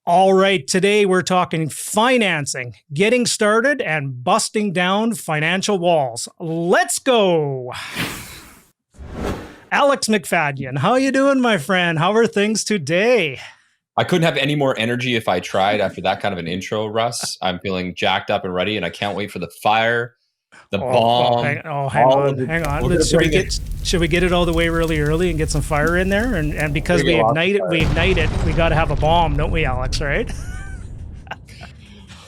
All right, today we're talking financing, getting started and busting down financial walls. Let's go. Alex McFadyen, how you doing, my friend? How are things today? I couldn't have any more energy if I tried after that kind of an intro, Russ. I'm feeling jacked up and ready, and I can't wait for the fire, the bomb, Hang all on, of it. hang on. We're gonna Should we bring it. get it all the way really early and get some fire in there? And because Bring it lots of we fire. ignite it, we got to have a bomb, don't we, Alex? Right?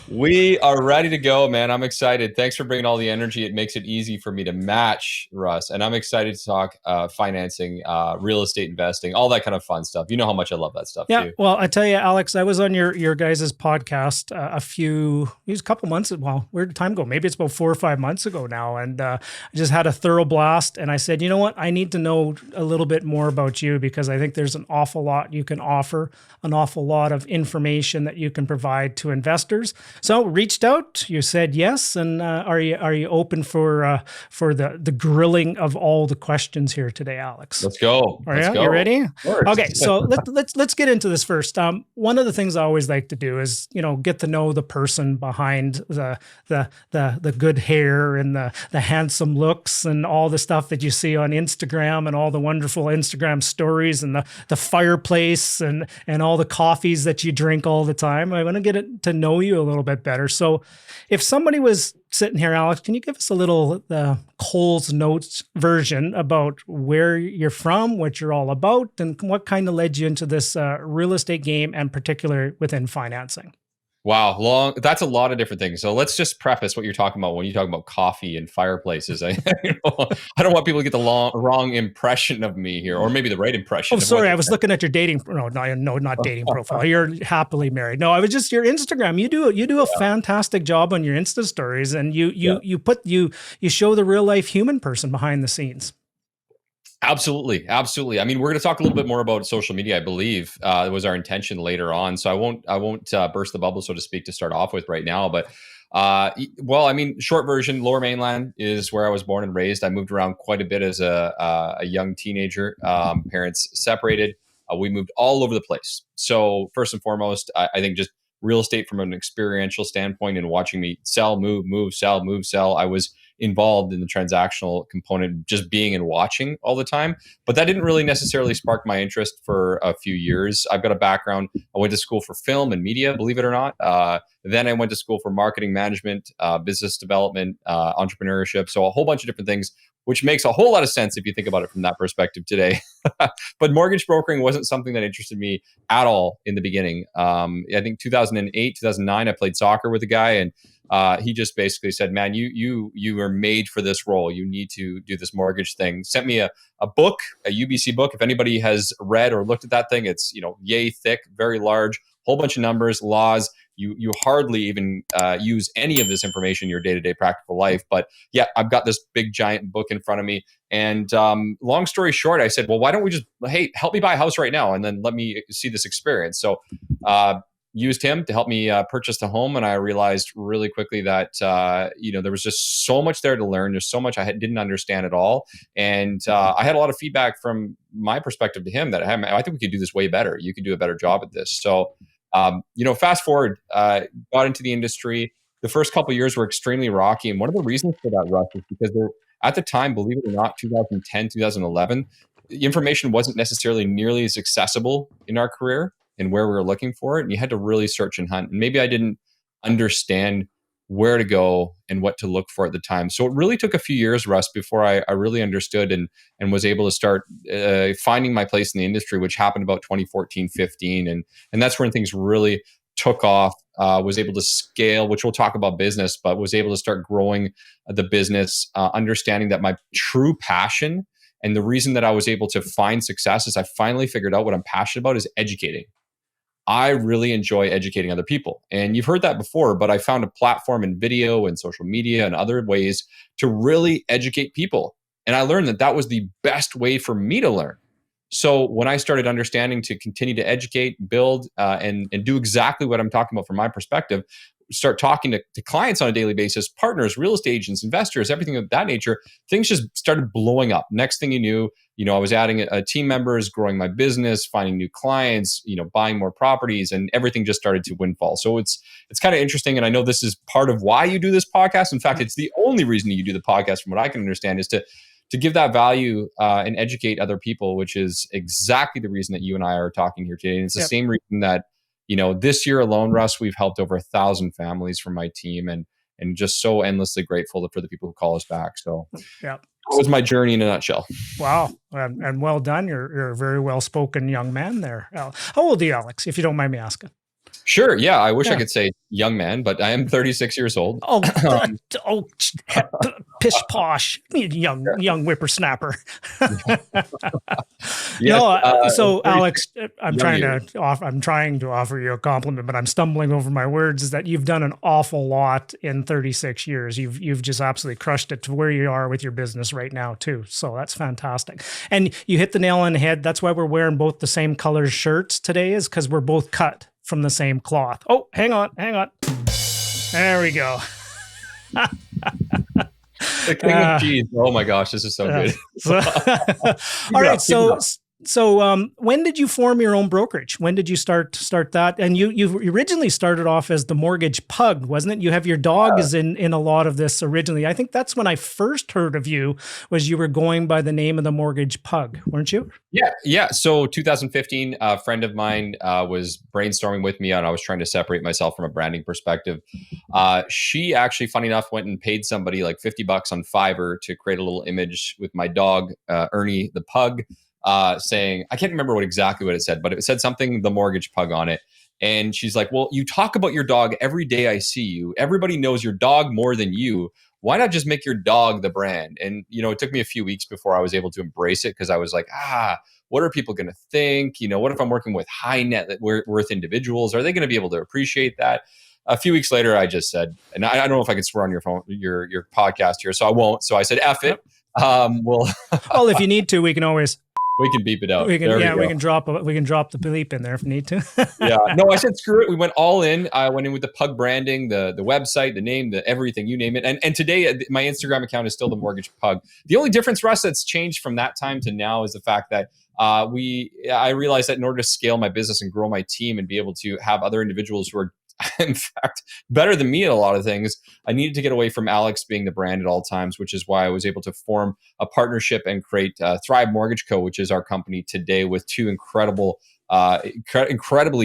We are ready to go, man. I'm excited. Thanks for bringing all the energy. It makes it easy for me to match, Russ. And I'm excited to talk financing, real estate investing, all that kind of fun stuff. You know how much I love that stuff Yeah, too. well, I tell you, Alex, I was on your guys' podcast it was a couple months, well, where did time go? Maybe it's about 4 or 5 months ago now. And I just had a thorough blast. And I said, you know what? I need to know a little bit more about you because I think there's an awful lot you can offer, an awful lot of information that you can provide to investors. So reached out, you said yes. And are you open for the grilling of all the questions here today, Alex? Let's go. Are Let's you go. ready? Of course. Okay, so let's get into this first. One of the things I always like to do is get to know the person behind the good hair and the handsome looks and all the stuff that you see on Instagram and all the wonderful Instagram stories and the fireplace and all the coffees that you drink all the time. I want to get to know you a little bit better. So, if somebody was sitting here, Alex, can you give us a little Cole's Notes version about where you're from, what you're all about, and what kind of led you into this real estate game, and particular within financing? Wow, long. That's a lot of different things. So let's just preface what you're talking about when you talk about coffee and fireplaces. I don't want people to get the wrong impression of me here, or maybe the right Oh, impression of what sorry, I they're. was looking at your dating. No, not dating profile. You're happily married. No, I was just your Instagram. You do a fantastic job on your Insta stories, and you Yeah. you you put you you show the real life human person behind the scenes. Absolutely, absolutely. I mean, we're going to talk a little bit more about social media. I believe was our intention later on. So I won't burst the bubble, so to speak, to start off with right now. But well, I mean, short version, Lower Mainland is where I was born and raised. I moved around quite a bit as a young teenager. Parents separated. We moved all over the place. So first and foremost, I think just real estate from an experiential standpoint and watching me sell, move, sell, move, sell. I was involved in the transactional component, just being and watching all the time. But that didn't really necessarily spark my interest for a few years. I've got a background. I went to school for film and media, believe it or not. Then I went to school for marketing management, business development, entrepreneurship. So a whole bunch of different things, which makes a whole lot of sense if you think about it from that perspective today. But mortgage brokering wasn't something that interested me at all in the beginning. I think 2008, 2009, I played soccer with a guy, and he just basically said, "Man, you are made for this role. You need to do this mortgage thing." Sent me a book, a UBC book. If anybody has read or looked at that thing, it's yay thick, very large, whole bunch of numbers, laws. You hardly even use any of this information in your day to day practical life. But yeah, I've got this big giant book in front of me. And long story short, I said, well, why don't we just, hey, help me buy a house right now, and then let me see this experience. So used him to help me purchase the home, and I realized really quickly that there was just so much there to learn. There's so much I didn't understand at all, and I had a lot of feedback from my perspective to him that hey, I think we could do this way better. You could do a better job at this. So fast forward, got into the industry. The first couple of years were extremely rocky, and one of the reasons for that, Russ, is because at the time, believe it or not, 2010, 2011, the information wasn't necessarily nearly as accessible in our career and where we were looking for it. And you had to really search and hunt. And maybe I didn't understand where to go and what to look for at the time. So it really took a few years, Russ, before I really understood and was able to start finding my place in the industry, which happened about 2014, 15. And that's when things really took off, was able to scale, which we'll talk about business, but was able to start growing the business, understanding that my true passion and the reason that I was able to find success is I finally figured out what I'm passionate about is educating. I really enjoy educating other people. And you've heard that before, but I found a platform in video and social media and other ways to really educate people. And I learned that that was the best way for me to learn. So when I started understanding to continue to educate, build, and do exactly what I'm talking about from my perspective, start talking to clients on a daily basis, partners, real estate agents, investors, everything of that nature, things just started blowing up. Next thing you knew, I was adding team members, growing my business, finding new clients, buying more properties, and everything just started to windfall. So it's kind of interesting. And I know this is part of why you do this podcast. In fact, it's the only reason you do the podcast, from what I can understand, is to give that value and educate other people, which is exactly the reason that you and I are talking here today. And it's the same reason that, this year alone, Russ, we've helped over 1,000 families from my team, and just so endlessly grateful for the people who call us back. So that was my journey in a nutshell. Wow. And well done. You're a very well-spoken young man there. How old are you, Alex, if you don't mind me asking? Sure. Yeah. I wish I could say young man, but I am 36 years old. Pish posh, young whippersnapper. So Alex, I'm trying to offer you a compliment, but I'm stumbling over my words. Is that you've done an awful lot in 36 years. You've just absolutely crushed it to where you are with your business right now too. So that's fantastic. And you hit the nail on the head. That's why we're wearing both the same color shirts today, is because we're both cut from the same cloth. Oh, hang on. There we go. The king of cheese. Oh my gosh, this is so good. All right, so when did you form your own brokerage? When did you start that? And you originally started off as the Mortgage Pug, wasn't it? You have your dog is in a lot of this originally. I think that's when I first heard of you, was you were going by the name of the Mortgage Pug, weren't you? Yeah. So 2015, a friend of mine was brainstorming with me, and I was trying to separate myself from a branding perspective. She actually, funny enough, went and paid somebody like $50 on Fiverr to create a little image with my dog, Ernie the Pug, saying, I can't remember exactly what it said, but it said something, the Mortgage Pug, on it. And she's like, well, you talk about your dog every day I see you. Everybody knows your dog more than you. Why not just make your dog the brand? And, it took me a few weeks before I was able to embrace it, because I was like, what are people going to think? What if I'm working with high net worth individuals? Are they going to be able to appreciate that? A few weeks later, I just said, and I don't know if I can swear on your phone, your podcast here, so I won't. So I said, F it. Well, if you need to, we can always... We can beep it out. We can drop the bleep in there if we need to. No, I said screw it. We went all in. I went in with the Pug branding, the website, the name, the everything, you name it. And today my Instagram account is still the Mortgage Pug. The only difference, Russ, that's changed from that time to now is the fact that I realized that in order to scale my business and grow my team and be able to have other individuals who are, in fact, better than me at a lot of things, I needed to get away from Alex being the brand at all times, which is why I was able to form a partnership and create Thrive Mortgage Co., which is our company today, with two incredibly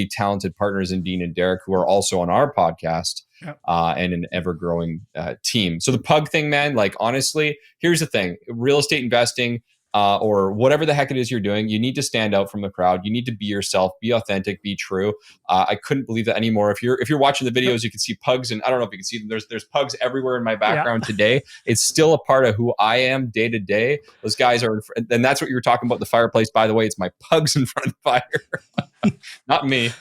talented partners in Dean and Derek, who are also on our podcast. And an ever-growing team. So the Pug thing, man, like, honestly, here's the thing. Real estate investing, or whatever the heck it is you're doing, you need to stand out from the crowd. You need to be yourself, be authentic, be true. I couldn't believe that anymore. If you're watching the videos, you can see pugs, and I don't know if you can see them. There's pugs everywhere in my background today. It's still a part of who I am day to day. Those guys are, and that's what you were talking about, the fireplace, by the way. It's my pugs in front of the fire, not me.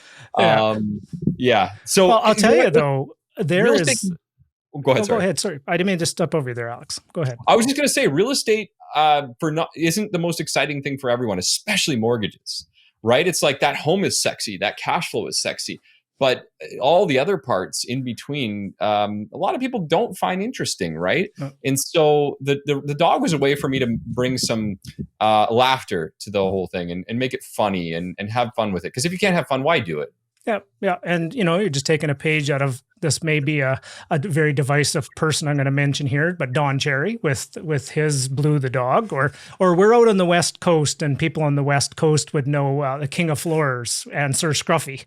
So I'll tell you though, there is. Go ahead. Go ahead. Sorry, I didn't mean to step over you there, Alex. Go ahead. I was just going to say, real estate isn't the most exciting thing for everyone, especially mortgages, right? It's like that home is sexy, that cash flow is sexy, but all the other parts in between, a lot of people don't find interesting, right? No. And so the dog was a way for me to bring some laughter to the whole thing and make it funny and have fun with it. Because if you can't have fun, why do it? Yeah. And, you're just taking a page out of, this may be a very divisive person I'm going to mention here, but Don Cherry with his Blue the dog, or we're out on the West Coast, and people on the West Coast would know the King of Floors and Sir Scruffy,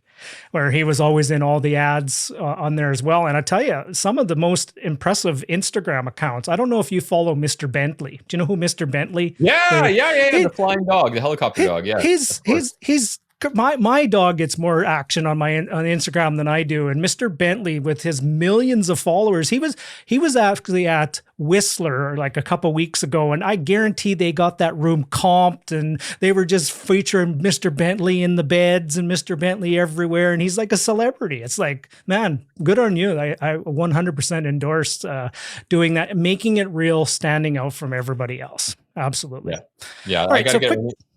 where he was always in all the ads on there as well. And I tell you, some of the most impressive Instagram accounts, I don't know if you follow Mr. Bentley. Do you know who Mr. Bentley? Yeah. The flying dog, the helicopter dog. Yeah. He's my dog gets more action on Instagram than I do. And Mr. Bentley, with his millions of followers, he was actually at Whistler like a couple weeks ago, and I guarantee they got that room comped, and they were just featuring Mr. Bentley in the beds and Mr. Bentley everywhere, and he's like a celebrity. It's like, man, good on you. I 100% endorse doing that, making it real, standing out from everybody else. Absolutely. Yeah. All right,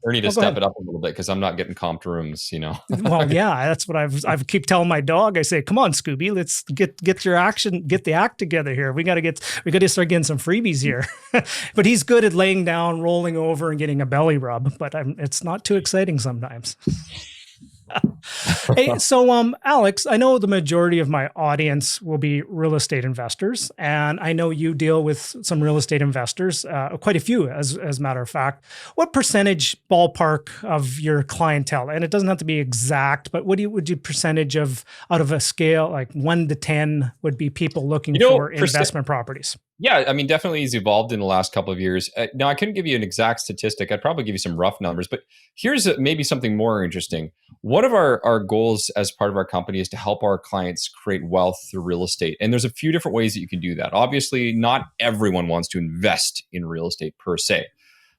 We need to Oh, go step ahead. it up a little bit because I'm not getting comped rooms, you know. Well, yeah, that's what I keep telling my dog. I say, "Come on, Scooby, let's get the act together here. We got to start getting some freebies here." But he's good at laying down, rolling over, and getting a belly rub. But it's not too exciting sometimes. Hey, so Alex, I know the majority of my audience will be real estate investors, and I know you deal with some real estate investors, quite a few, as a matter of fact. What percentage ballpark of your clientele, and it doesn't have to be exact, but would you percentage of out of a scale like 1 to 10 would be people looking You know, for investment properties? yeah, I mean, definitely has evolved in the last couple of years. Now, I couldn't give you an exact statistic. I'd probably give you some rough numbers, but here's maybe something more interesting. One of our goals as part of our company is to help our clients create wealth through real estate. And there's a few different ways that you can do that. Obviously, not everyone wants to invest in real estate per se.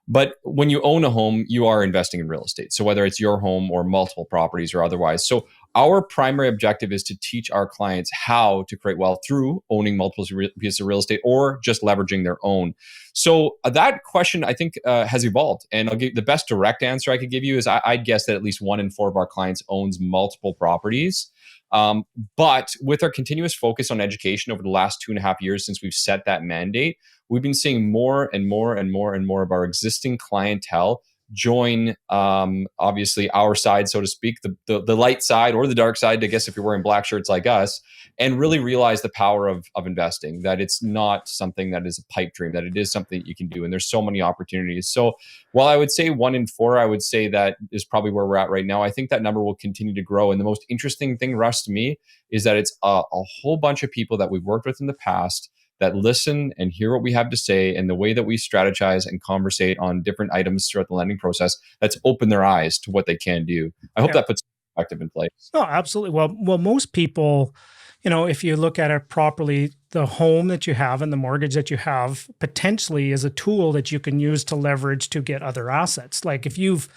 But when you own a home, you are investing in real estate. So whether it's your home or multiple properties or otherwise. So our primary objective is to teach our clients how to create wealth through owning multiple pieces of real estate or just leveraging their own. So that question, I think, has evolved. And I'll give the best direct answer I could give you is I'd guess that at least 1 in 4 of our clients owns multiple properties. But with our continuous focus on education over the last 2.5 years since we've set that mandate, we've been seeing more and more and more and more of our existing clientele join, obviously our side, so to speak, the light side or the dark side, I guess, if you're wearing black shirts like us, and really realize the power of investing, that it's not something that is a pipe dream, that it is something that you can do. And there's so many opportunities. So while I would say 1 in 4, I would say that is probably where we're at right now. I think that number will continue to grow. And the most interesting thing, Russ, to me, is that it's a whole bunch of people that we've worked with in the past that listen and hear what we have to say, and the way that we strategize and conversate on different items throughout the lending process, that's opened their eyes to what they can do. I hope that puts perspective in place. Oh, absolutely. Well, most people, if you look at it properly, the home that you have and the mortgage that you have potentially is a tool that you can use to leverage to get other assets. Like if you've,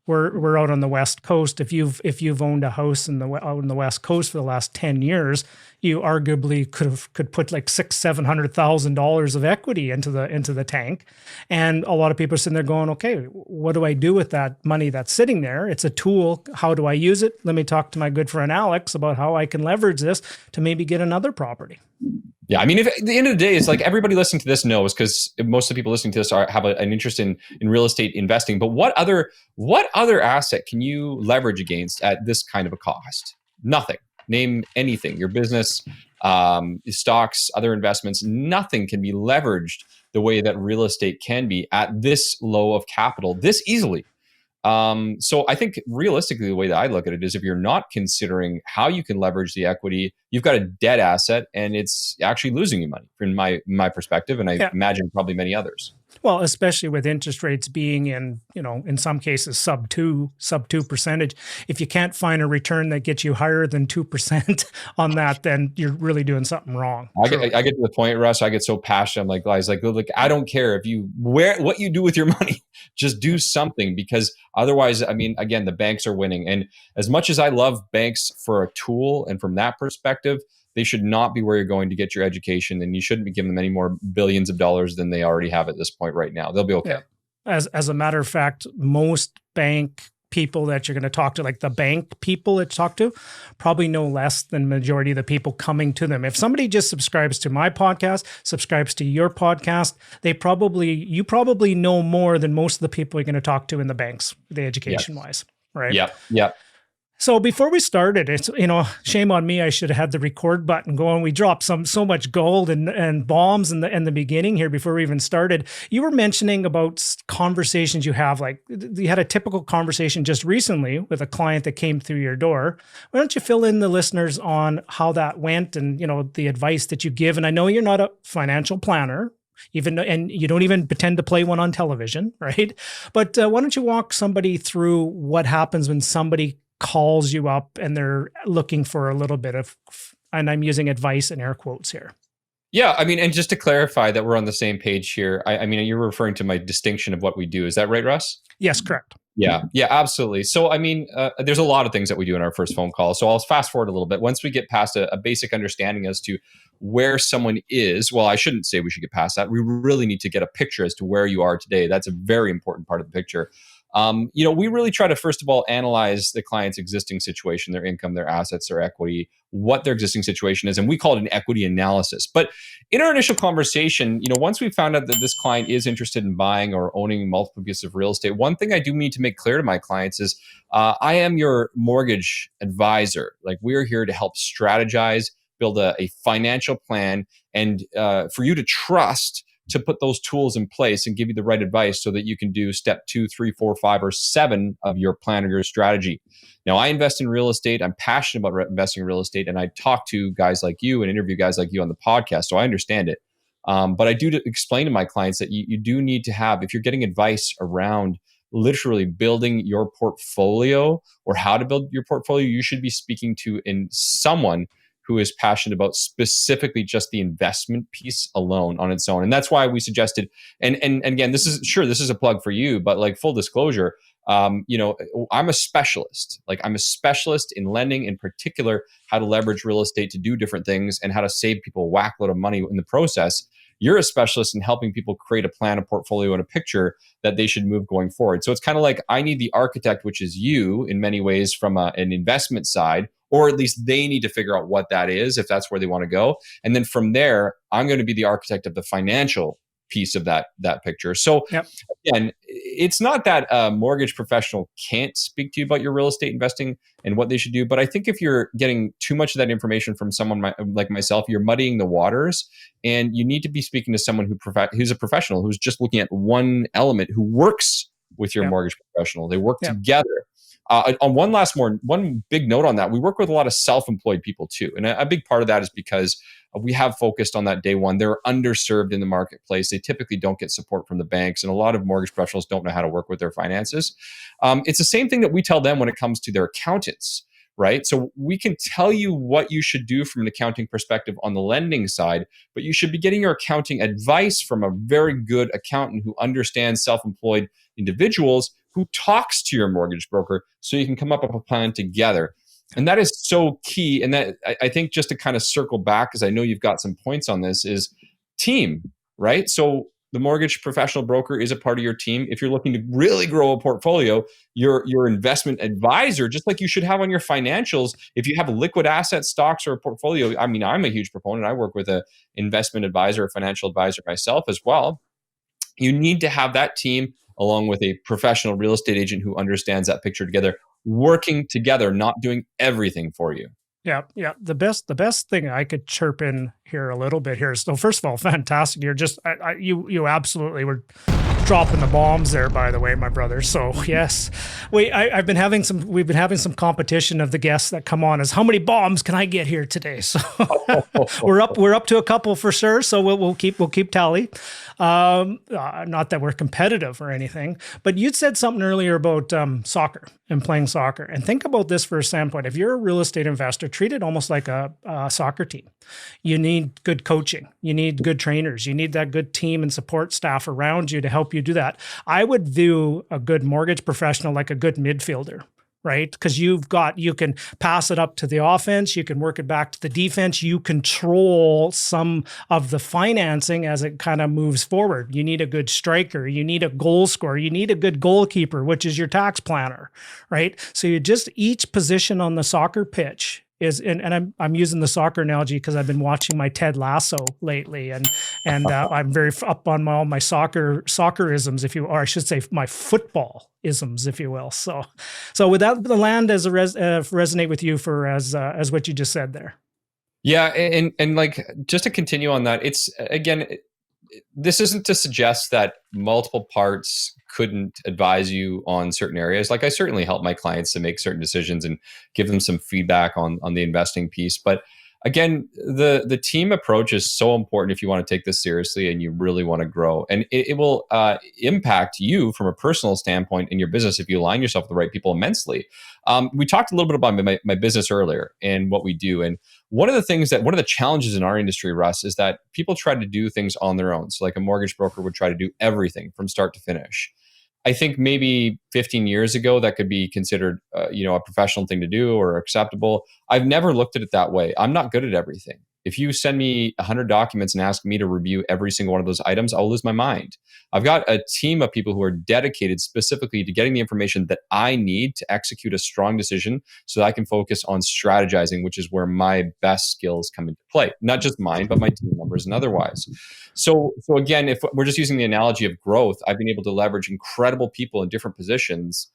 we're out on the West Coast. If you've owned a house out on the West Coast for the last 10 years, you arguably could put like $600,000-$700,000 of equity into the tank. And a lot of people are sitting there going, okay, what do I do with that money that's sitting there? It's a tool. How do I use it? Let me talk to my good friend Alex about how I can leverage this to maybe get another property. Yeah, I mean, if at the end of the day, it's like everybody listening to this knows, because most of the people listening to this have an interest in real estate investing. But what other asset can you leverage against at this kind of a cost? Nothing. Name anything. Your business, stocks, other investments. Nothing can be leveraged the way that real estate can be at this low of capital this easily. So I think realistically, the way that I look at it is if you're not considering how you can leverage the equity, you've got a dead asset and it's actually losing you money from my perspective. And I imagine probably many others. Well, especially with interest rates being in some cases sub 2%. If you can't find a return that gets you higher than 2% on that, then you're really doing something wrong. I get to the point, Russ, I get so passionate. I'm like, guys, look, I don't care if what you do with your money, just do something, because otherwise, I mean, again, the banks are winning. And as much as I love banks for a tool, and from that perspective, they should not be where you're going to get your education, and you shouldn't be giving them any more billions of dollars than they already have at this point right now. They'll be okay. Yeah. As a matter of fact, most bank people that you're going to talk to, like the bank people that you talk to, probably know less than majority of the people coming to them. If somebody just subscribes to my podcast, subscribes to your podcast, you probably know more than most of the people you're going to talk to in the banks, the education wise, right? Yeah. So before we started, it's, shame on me. I should have had the record button going. We dropped so much gold and bombs in the beginning here before we even started. You were mentioning about conversations you have, like you had a typical conversation just recently with a client that came through your door. Why don't you fill in the listeners on how that went and, the advice that you give? And I know you're not a financial planner, and you don't even pretend to play one on television, right? But why don't you walk somebody through what happens when somebody calls you up and they're looking for a little bit of, and I'm using advice in air quotes here. Yeah, I mean, and just to clarify that we're on the same page here, I mean, you're referring to my distinction of what we do. Is that right, Russ? Yes, correct. Yeah, absolutely. So, I mean, there's a lot of things that we do in our first phone call. So I'll fast forward a little bit. Once we get past a basic understanding as to where someone is, well, I shouldn't say we should get past that. We really need to get a picture as to where you are today. That's a very important part of the picture. We really try to, first of all, analyze the client's existing situation, their income, their assets, their equity, what their existing situation is. And we call it an equity analysis. But in our initial conversation, once we found out that this client is interested in buying or owning multiple pieces of real estate, one thing I do need to make clear to my clients is I am your mortgage advisor. Like, we're here to help strategize, build a financial plan, and for you to trust to put those tools in place and give you the right advice so that you can do step 2, 3, 4, 5, or 7 of your plan or your strategy. Now, I invest in real estate. I'm passionate about investing in real estate, and I talk to guys like you and interview guys like you on the podcast, so I understand it. But I do explain to my clients that you do need to have, if you're getting advice around literally building your portfolio or how to build your portfolio, you should be speaking to someone who is passionate about specifically just the investment piece alone on its own. And that's why we suggested, and again, this is a plug for you, but like, full disclosure, I'm a specialist. Like, I'm a specialist in lending, in particular, how to leverage real estate to do different things and how to save people a whack load of money in the process. You're a specialist in helping people create a plan, a portfolio, and a picture that they should move going forward. So it's kind of like, I need the architect, which is you in many ways, from an investment side, or at least they need to figure out what that is, if that's where they want to go. And then from there, I'm going to be the architect of the financial piece of that picture. So Yep. Again, it's not that a mortgage professional can't speak to you about your real estate investing and what they should do. But I think if you're getting too much of that information from someone like myself, you're muddying the waters, and you need to be speaking to someone who's a professional, who's just looking at one element, who works with your Yep. mortgage professional. They work Yep. together. On one big note on that, we work with a lot of self-employed people too. And a big part of that is because we have focused on that day one. They're underserved in the marketplace. They typically don't get support from the banks, and a lot of mortgage professionals don't know how to work with their finances. It's the same thing that we tell them when it comes to their accountants, right? So we can tell you what you should do from an accounting perspective on the lending side, but you should be getting your accounting advice from a very good accountant who understands self-employed individuals, who talks to your mortgage broker, so you can come up with a plan together. And that is so key. And that, I think, just to kind of circle back, because I know you've got some points on this, is team, right? So the mortgage professional broker is a part of your team. If you're looking to really grow a portfolio, your investment advisor, just like you should have on your financials, if you have liquid asset stocks or a portfolio, I mean, I'm a huge proponent. I work with an investment advisor, a financial advisor myself as well. You need to have that team along with a professional real estate agent who understands that picture together, working together, not doing everything for you. Yeah, yeah. The best thing I could chirp in here a little bit here. So first of all, fantastic. You're just you absolutely were dropping the bombs there, by the way, my brother. So yes, we've been having some competition of the guests that come on, as how many bombs can I get here today? So we're up to a couple for sure. So we'll keep tally. Not that we're competitive or anything, but you'd said something earlier about soccer and playing soccer. And think about this for a standpoint. If you're a real estate investor, treat it almost like a soccer team. You need good coaching. You need good trainers. You need that good team and support staff around you to help you do that. I would view a good mortgage professional like a good midfielder, right? Because you can pass it up to the offense, you can work it back to the defense, you control some of the financing as it kind of moves forward. You need a good striker, you need a goal scorer, you need a good goalkeeper, which is your tax planner, right? So you just, each position on the soccer pitch is, and I'm using the soccer analogy because I've been watching my Ted Lasso lately, and I'm very up on all my soccerisms, or I should say my football isms, if you will. So would that land as resonate with you as what you just said there? Yeah, and like, just to continue on that, it's, again, this isn't to suggest that multiple parts couldn't advise you on certain areas. Like, I certainly help my clients to make certain decisions and give them some feedback on the investing piece. But again, the team approach is so important if you want to take this seriously and you really want to grow. And it will impact you from a personal standpoint in your business if you align yourself with the right people immensely. We talked a little bit about my business earlier and what we do. And one of the challenges in our industry, Russ, is that people try to do things on their own. So like, a mortgage broker would try to do everything from start to finish. I think maybe 15 years ago that could be considered, a professional thing to do or acceptable. I've never looked at it that way. I'm not good at everything. If you send me 100 documents and ask me to review every single one of those items, I'll lose my mind. I've got a team of people who are dedicated specifically to getting the information that I need to execute a strong decision so that I can focus on strategizing, which is where my best skills come into play. Not just mine, but my team members and otherwise. So again, if we're just using the analogy of growth, I've been able to leverage incredible people in different positions,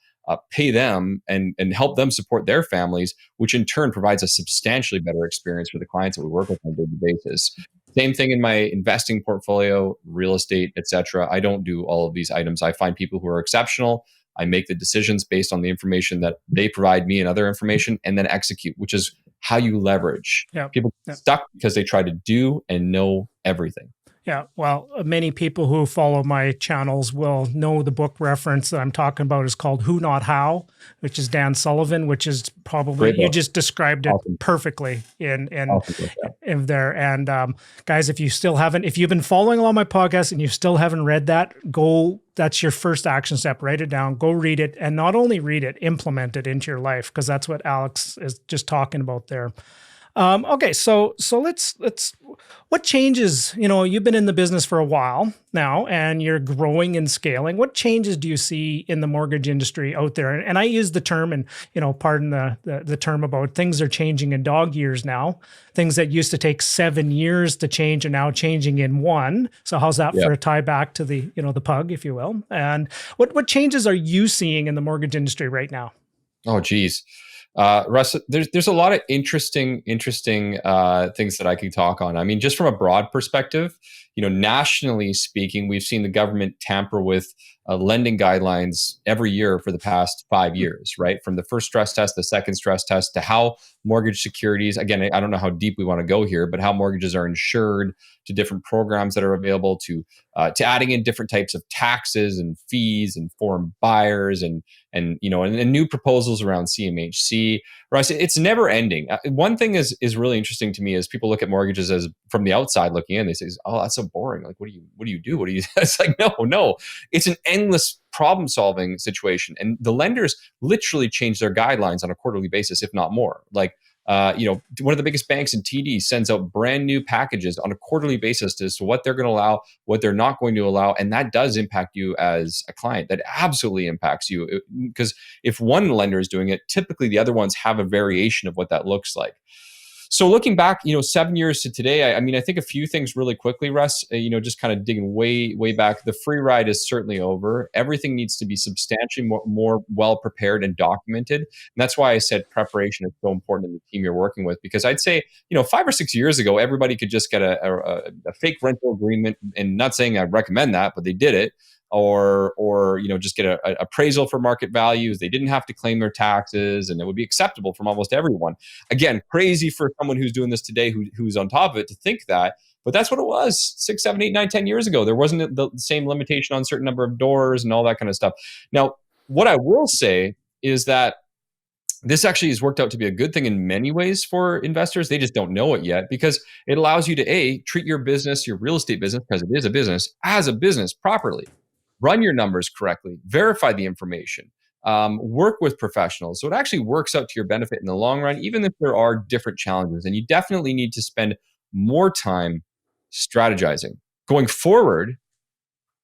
pay them and help them support their families, which in turn provides a substantially better experience for the clients that we work with on a daily basis. Same thing in my investing portfolio, real estate, etc. I don't do all of these items. I find people who are exceptional. I make the decisions based on the information that they provide me and other information, and then execute, which is how you leverage. People get stuck because they try to do and know everything. Yeah, well, many people who follow my channels will know the book reference that I'm talking about is called Who Not How, which is Dan Sullivan, which is probably, you just described it perfectly in there. And guys, if you've been following along my podcast and you still haven't read that, that's your first action step. Write it down, go read it, and not only read it, implement it into your life, because that's what Alex is just talking about there. Okay, so let's what changes, you've been in the business for a while now and you're growing and scaling. What changes do you see in the mortgage industry out there? And I use the term, and pardon the term about things are changing in dog years now. Things that used to take 7 years to change are now changing in one. So how's that for a tie back to the the pug, if you will? And what changes are you seeing in the mortgage industry right now? Oh, geez. Russ, there's a lot of interesting things that I could talk on. I mean, just from a broad perspective, nationally speaking, we've seen the government tamper with lending guidelines every year for the past 5 years, right? From the first stress test, the second stress test, to how mortgage securities, again, I don't know how deep we want to go here, but how mortgages are insured, to different programs that are available, to adding in different types of taxes and fees and foreign buyers and new proposals around CMHC. Russ, it's never ending. One thing is really interesting to me is people look at mortgages as from the outside looking in. They say, "Oh, that's so boring. Like, what do you do? What do you?" It's like, no. It's an endless problem-solving situation, and the lenders literally change their guidelines on a quarterly basis, if not more. Like, one of the biggest banks in TD sends out brand new packages on a quarterly basis as to what they're going to allow, what they're not going to allow. And that does impact you as a client. That absolutely impacts you, because if one lender is doing it, typically the other ones have a variation of what that looks like. So looking back, 7 years to today, I think a few things really quickly, Russ, just kind of digging way, way back. The free ride is certainly over. Everything needs to be substantially more well prepared and documented. And that's why I said preparation is so important in the team you're working with, because I'd say, 5 or 6 years ago, everybody could just get a fake rental agreement, and not saying I recommend that, but they did it. Or just get an appraisal for market values. They didn't have to claim their taxes, and it would be acceptable from almost everyone. Again, crazy for someone who's doing this today, who's on top of it, to think that. But that's what it was 6, 7, 8, 9, 10 years ago. There wasn't the same limitation on a certain number of doors and all that kind of stuff. Now, what I will say is that this actually has worked out to be a good thing in many ways for investors. They just don't know it yet, because it allows you to treat your business, your real estate business, because it is a business, as a business properly. Run your numbers correctly, verify the information, work with professionals. So it actually works out to your benefit in the long run, even if there are different challenges. And you definitely need to spend more time strategizing. Going forward,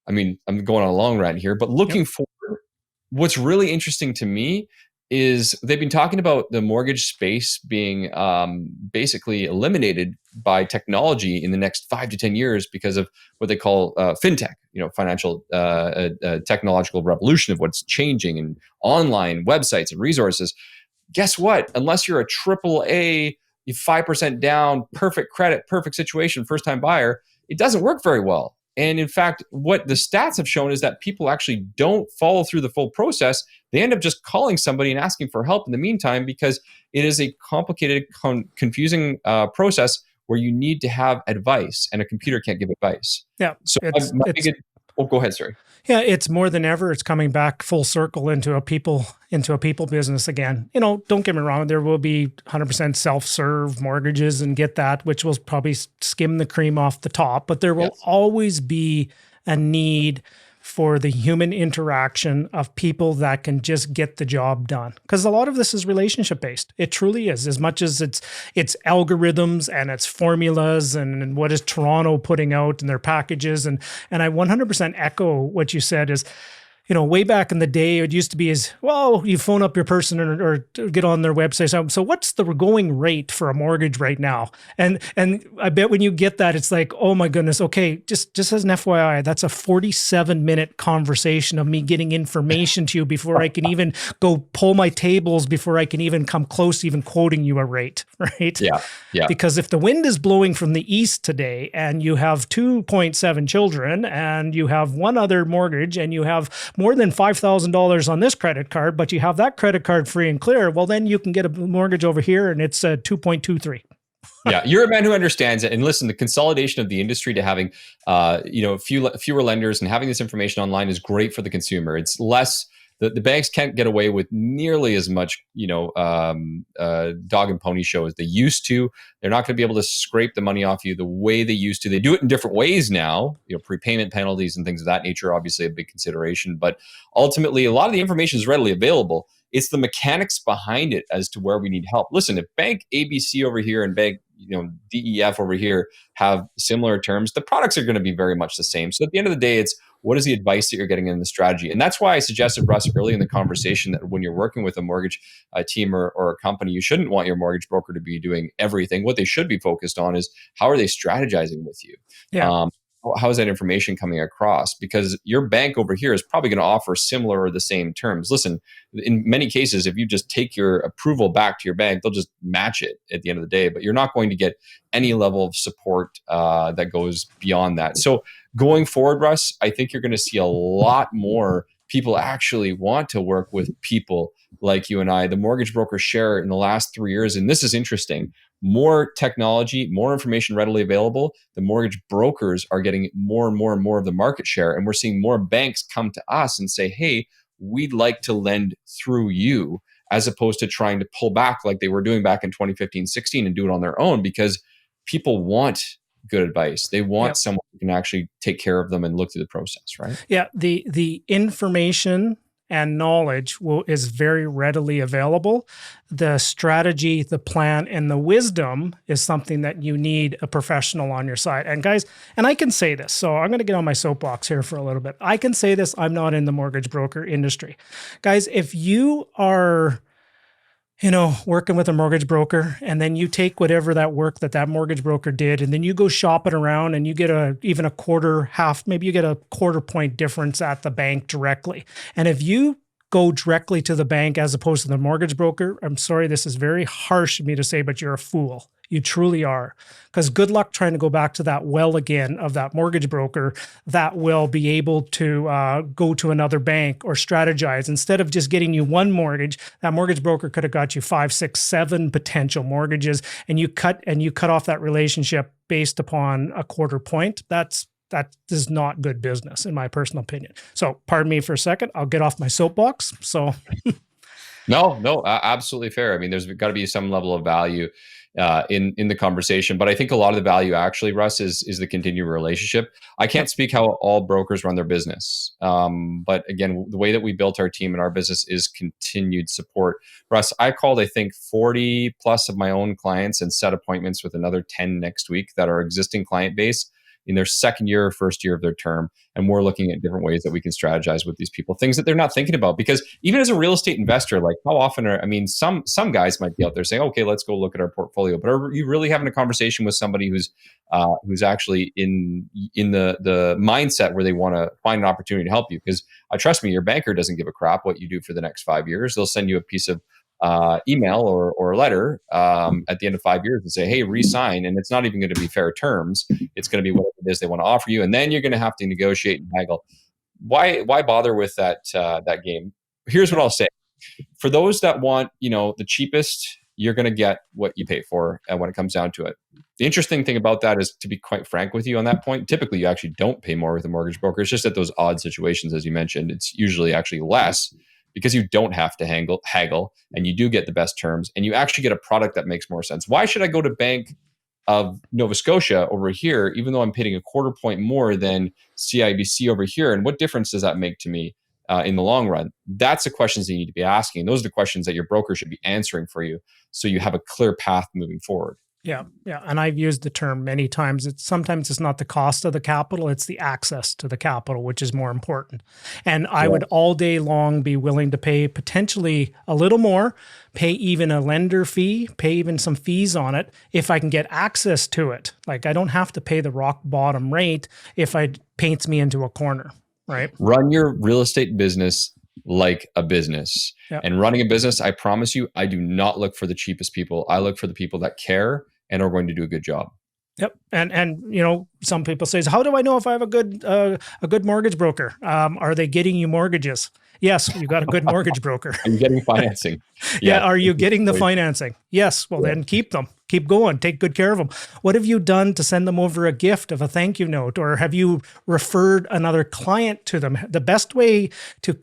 I'm going on a long rant here, but looking forward, what's really interesting to me is they've been talking about the mortgage space being basically eliminated by technology in the next 5 to 10 years because of what they call fintech, financial technological revolution of what's changing, and online websites and resources. Guess what? Unless you're a AAA, 5% down, perfect credit, perfect situation, first-time buyer, it doesn't work very well. And in fact, what the stats have shown is that people actually don't follow through the full process. They end up just calling somebody and asking for help in the meantime, because it is a complicated, confusing process where you need to have advice, and a computer can't give advice. Yeah. So go ahead, sorry. Yeah, it's more than ever. It's coming back full circle into a people business again. Don't get me wrong. There will be 100% self-serve mortgages, and get that, which will probably skim the cream off the top. But there will always be a need for the human interaction of people that can just get the job done. Because a lot of this is relationship based. It truly is, as much as it's algorithms and it's formulas and what is Toronto putting out and their packages. And I 100% echo what you said is, way back in the day, it used to be you phone up your person or get on their website. So what's the going rate for a mortgage right now? And I bet when you get that, it's like, oh my goodness. Okay. Just as an FYI, that's a 47-minute conversation of me getting information to you before I can even go pull my tables, before I can even come close to even quoting you a rate. Right. Yeah. Yeah. Because if the wind is blowing from the east today and you have 2.7 children and you have one other mortgage and you have more than $5,000 on this credit card, but you have that credit card free and clear, well, then you can get a mortgage over here and it's 2.23. Yeah, you're a man who understands it. And listen, the consolidation of the industry to having, fewer lenders and having this information online is great for the consumer. It's less. The banks can't get away with nearly as much, dog and pony show as they used to. They're not going to be able to scrape the money off you the way they used to. They do it in different ways now. Prepayment penalties and things of that nature are obviously a big consideration. But ultimately, a lot of the information is readily available. It's the mechanics behind it as to where we need help. Listen, if Bank ABC over here and Bank DEF over here have similar terms, the products are going to be very much the same. So at the end of the day, it's what is the advice that you're getting in the strategy? And that's why I suggested, Russ, early in the conversation that when you're working with a mortgage team or a company, you shouldn't want your mortgage broker to be doing everything. What they should be focused on is how are they strategizing with you? Yeah. How is that information coming across? Because your bank over here is probably going to offer similar or the same terms. Listen, in many cases, if you just take your approval back to your bank, they'll just match it at the end of the day, but you're not going to get any level of support that goes beyond that. So going forward, Russ, I think you're going to see a lot more people actually want to work with people like you and I. The mortgage broker share in the last 3 years, and this is interesting, more technology, more information readily available. The mortgage brokers are getting more and more and more of the market share. And we're seeing more banks come to us and say, hey, we'd like to lend through you, as opposed to trying to pull back like they were doing back in 2015-16 and do it on their own, because people want good advice. They want someone who can actually take care of them and look through the process, right? Yeah, the information and knowledge is very readily available. The strategy, the plan, and the wisdom is something that you need a professional on your side. And guys, and I can say this, so I'm going to get on my soapbox here for a little bit. I can say this, I'm not in the mortgage broker industry. Guys, if you are working with a mortgage broker, and then you take whatever that work that mortgage broker did, and then you go shop it around and you get maybe you get a quarter point difference at the bank directly. And if you go directly to the bank as opposed to the mortgage broker, I'm sorry, this is very harsh of me to say, but you're a fool. You truly are. Because good luck trying to go back to that well again of that mortgage broker that will be able to go to another bank or strategize. Instead of just getting you one mortgage, that mortgage broker could have got you 5, 6, 7 potential mortgages, and you cut off that relationship based upon a quarter point. That is not good business, in my personal opinion. So pardon me for a second. I'll get off my soapbox. So No, absolutely fair. I mean, there's got to be some level of value in the conversation, but I think a lot of the value actually, Russ, is the continued relationship. I can't speak how all brokers run their business, but again, the way that we built our team and our business is continued support. Russ, I called, I think, 40 plus of my own clients and set appointments with another 10 next week that are existing client base in their second year or first year of their term. And we're looking at different ways that we can strategize with these people, things that they're not thinking about. Because even as a real estate investor, like how often some guys might be out there saying, okay, let's go look at our portfolio. But are you really having a conversation with somebody who's actually in the mindset where they want to find an opportunity to help you? Because trust me, your banker doesn't give a crap what you do for the next 5 years. They'll send you a piece of email or a letter at the end of 5 years and say, hey, re-sign. And it's not even going to be fair terms. It's going to be whatever it is they want to offer you. And then you're going to have to negotiate and haggle. Why bother with that game? Here's what I'll say. For those that want, the cheapest, you're going to get what you pay for when it comes down to it. The interesting thing about that is, to be quite frank with you on that point, typically you actually don't pay more with a mortgage broker. It's just at those odd situations, as you mentioned, it's usually actually less, because you don't have to haggle and you do get the best terms and you actually get a product that makes more sense. Why should I go to bank of Nova Scotia over here, even though I'm paying a quarter point more than CIBC over here? And what difference does that make to me in the long run? That's the questions that you need to be asking. Those are the questions that your broker should be answering for you, so you have a clear path moving forward. Yeah, yeah, and I've used the term many times. Sometimes it's not the cost of the capital; it's the access to the capital, which is more important. And I would all day long be willing to pay potentially a little more, pay even a lender fee, pay even some fees on it if I can get access to it. Like I don't have to pay the rock bottom rate if it paints me into a corner, right? Run your real estate business like a business. Yep. And running a business, I promise you, I do not look for the cheapest people. I look for the people that care and are going to do a good job. Yep, and some people say, how do I know if I have a good mortgage broker? Are they getting you mortgages? Yes, you got a good mortgage broker. Are you getting financing? Yeah. Are you getting the financing? Yes. Well, then keep them. Keep going. Take good care of them. What have you done to send them over a gift of a thank you note, or have you referred another client to them? The best way to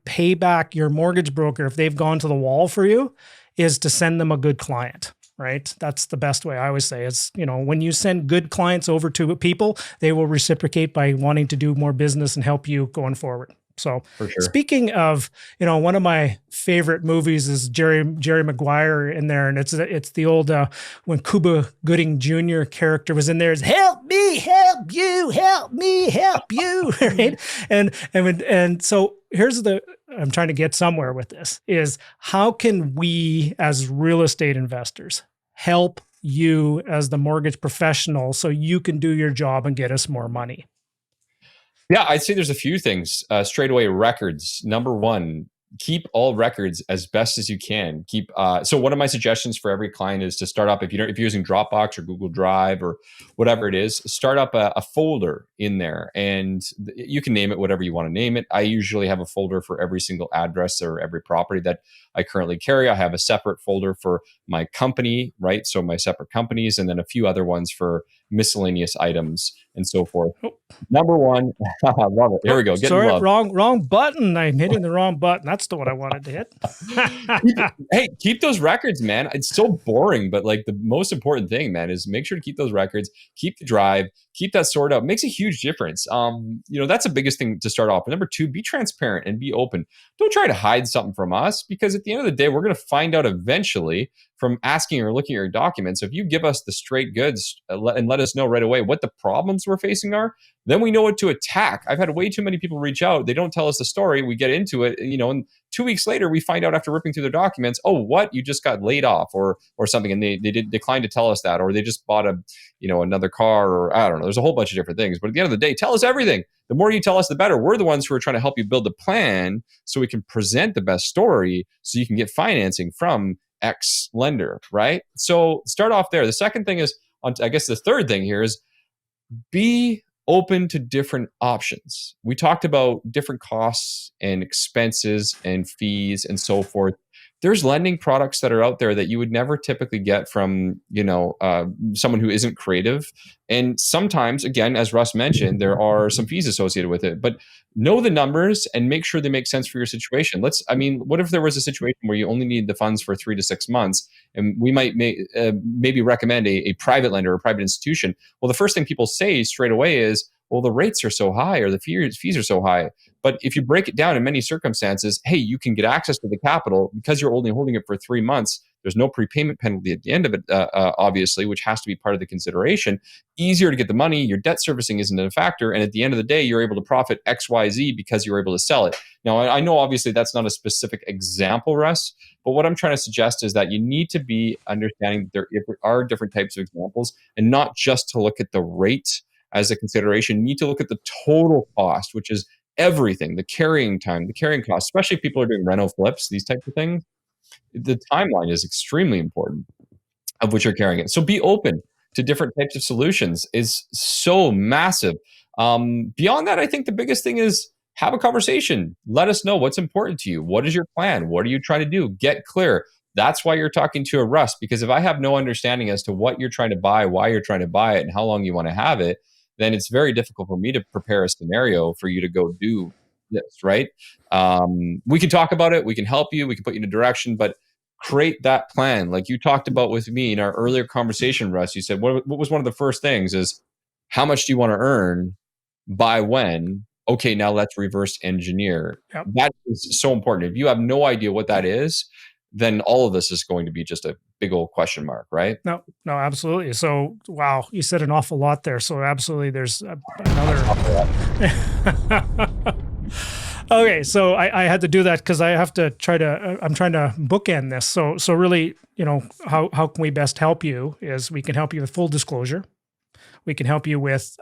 pay back your mortgage broker if they've gone to the wall for you is to send them a good client. Right? That's the best way. I always say is, when you send good clients over to people, they will reciprocate by wanting to do more business and help you going forward. So For sure. Speaking of, one of my favorite movies is Jerry Maguire in there. And it's the old, when Cuba Gooding Jr. character was in there, is help me, help you, help me, help you. Right. And so here's I'm trying to get somewhere with this is how can we as real estate investors help you as the mortgage professional so you can do your job and get us more money? Yeah, I'd say there's a few things. Straight away, records. Number one, keep all records as best as you can. So one of my suggestions for every client is to start up, if you're using Dropbox or Google Drive or whatever it is, start up a folder in there, and you can name it whatever you want to name it. I usually have a folder for every single address or every property that I currently carry. I have a separate folder for my company, right? So my separate companies, and then a few other ones for miscellaneous items and so forth. Number one, I love it. Here we go. Sorry, wrong button. I'm hitting the wrong button. That's the one I wanted to hit. Hey, keep those records, man. It's so boring, but like the most important thing, man, is make sure to keep those records, keep the drive, keep that sorted out. It makes a huge difference. That's the biggest thing to start off. But number two, be transparent and be open. Don't try to hide something from us, because at the end of the day, we're going to find out eventually from asking or looking at your documents. If you give us the straight goods and let us know right away what the problems we're facing are, then we know what to attack. I've had way too many people reach out. They don't tell us the story. We get into it, and 2 weeks later, we find out after ripping through their documents, oh, what? You just got laid off or something. And they did decline to tell us that, or they just bought another car, or I don't know. There's a whole bunch of different things. But at the end of the day, tell us everything. The more you tell us, the better. We're the ones who are trying to help you build a plan so we can present the best story so you can get financing from X lender, right? So start off there. The second thing is, I guess the third thing here is be open to different options. We talked about different costs and expenses and fees and so forth. There's lending products that are out there that you would never typically get from, someone who isn't creative. And sometimes, again, as Russ mentioned, there are some fees associated with it. But know the numbers and make sure they make sense for your situation. What if there was a situation where you only need the funds for 3 to 6 months, and we might maybe recommend a private lender or a private institution? Well, the first thing people say straight away is, well, the rates are so high or the fees are so high. But if you break it down in many circumstances, hey, you can get access to the capital because you're only holding it for 3 months. There's no prepayment penalty at the end of it, obviously, which has to be part of the consideration. Easier to get the money. Your debt servicing isn't a factor. And at the end of the day, you're able to profit XYZ because you're able to sell it. Now, I know obviously that's not a specific example, Russ, but what I'm trying to suggest is that you need to be understanding that there are different types of examples, and not just to look at the rate as a consideration. You need to look at the total cost, which is everything, the carrying time, the carrying cost, especially if people are doing rental flips, these types of things. The timeline is extremely important of which you're carrying it. So be open to different types of solutions is so massive. Beyond that, I think the biggest thing is have a conversation. Let us know what's important to you. What is your plan? What are you trying to do? Get clear. That's why you're talking to a Russ, because if I have no understanding as to what you're trying to buy, why you're trying to buy it, and how long you want to have it, then it's very difficult for me to prepare a scenario for you to go do this, right? We can talk about it. We can help you. We can put you in a direction, but create that plan. Like you talked about with me in our earlier conversation, Russ, you said, what was one of the first things is how much do you want to earn by when? Okay, now let's reverse engineer. Yep. That is so important. If you have no idea what that is, then all of this is going to be just a big old question mark, right? No, no, absolutely. So, wow, you said an awful lot there. So, absolutely, there's another. Okay, so I had to do that because I have to try to. I'm trying to bookend this. So really, how can we best help you? Is we can help you with full disclosure. We can help you with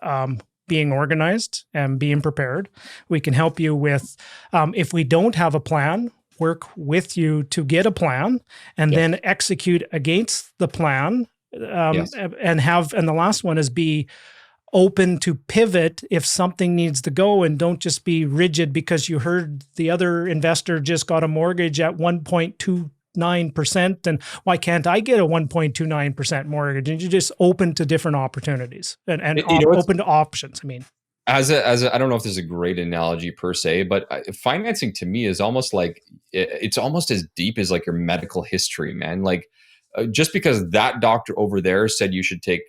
being organized and being prepared. We can help you with if we don't have a plan, work with you to get a plan and then execute against the plan. And the last one is be open to pivot if something needs to go, and don't just be rigid because you heard the other investor just got a mortgage at 1.29%, and why can't I get a 1.29% mortgage? And you're just open to different opportunities and open to options. I mean, as a, I don't know if this is a great analogy per se, but financing to me is almost like it's almost as deep as like your medical history, man. Like just because that doctor over there said you should take,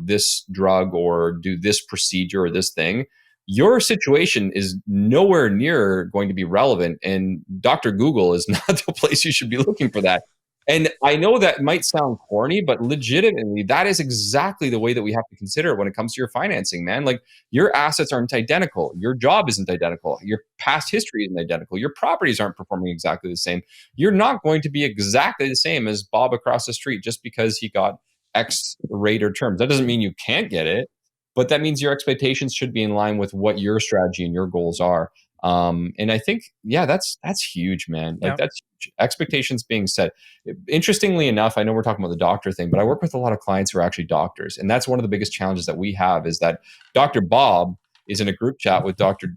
this drug or do this procedure or this thing, your situation is nowhere near going to be relevant. And Dr. Google is not the place you should be looking for that. And I know that might sound corny, but legitimately, that is exactly the way that we have to consider it when it comes to your financing, man. Like your assets aren't identical. Your job isn't identical. Your past history isn't identical. Your properties aren't performing exactly the same. You're not going to be exactly the same as Bob across the street just because he got X rate or terms. That doesn't mean you can't get it, but that means your expectations should be in line with what your strategy and your goals are. And I think, that's huge, man. Like that's huge. Expectations being set. Interestingly enough, I know we're talking about the doctor thing, but I work with a lot of clients who are actually doctors. And that's one of the biggest challenges that we have is that Dr. Bob is in a group chat with Dr.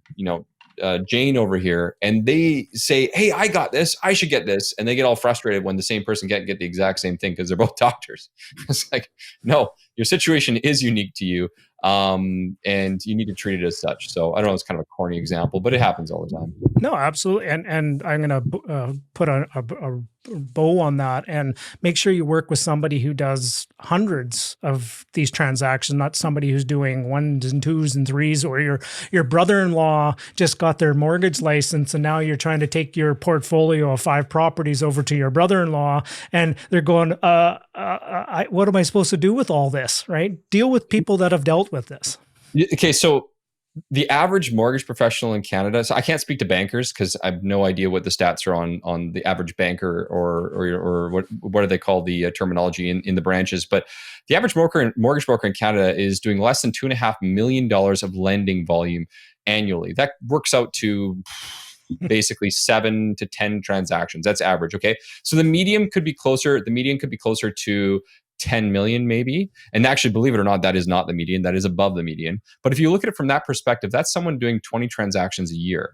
Jane over here, and they say, hey, I got this, I should get this. And they get all frustrated when the same person can't get the exact same thing because they're both doctors. It's like, no, your situation is unique to you. And you need to treat it as such. So I don't know, it's kind of a corny example, but it happens all the time. No, absolutely. And I'm going to put a bow on that and make sure you work with somebody who does hundreds of these transactions, not somebody who's doing ones and twos and threes, or your brother-in-law just got their mortgage license and now you're trying to take your portfolio of 5 properties over to your brother-in-law and they're going, what am I supposed to do with all this, right? Deal with people that have dealt with this. Okay, so the average mortgage professional in Canada, so I can't speak to bankers because I have no idea what the stats are on the average banker or what do they call the terminology in the branches. But the average mortgage broker in Canada is doing less than $2.5 million of lending volume annually. That works out to basically 7 to 10 transactions. That's average. Okay, so the median could be closer to 10 million maybe. And actually, believe it or not, that is not the median. That is above the median. But if you look at it from that perspective, that's someone doing 20 transactions a year.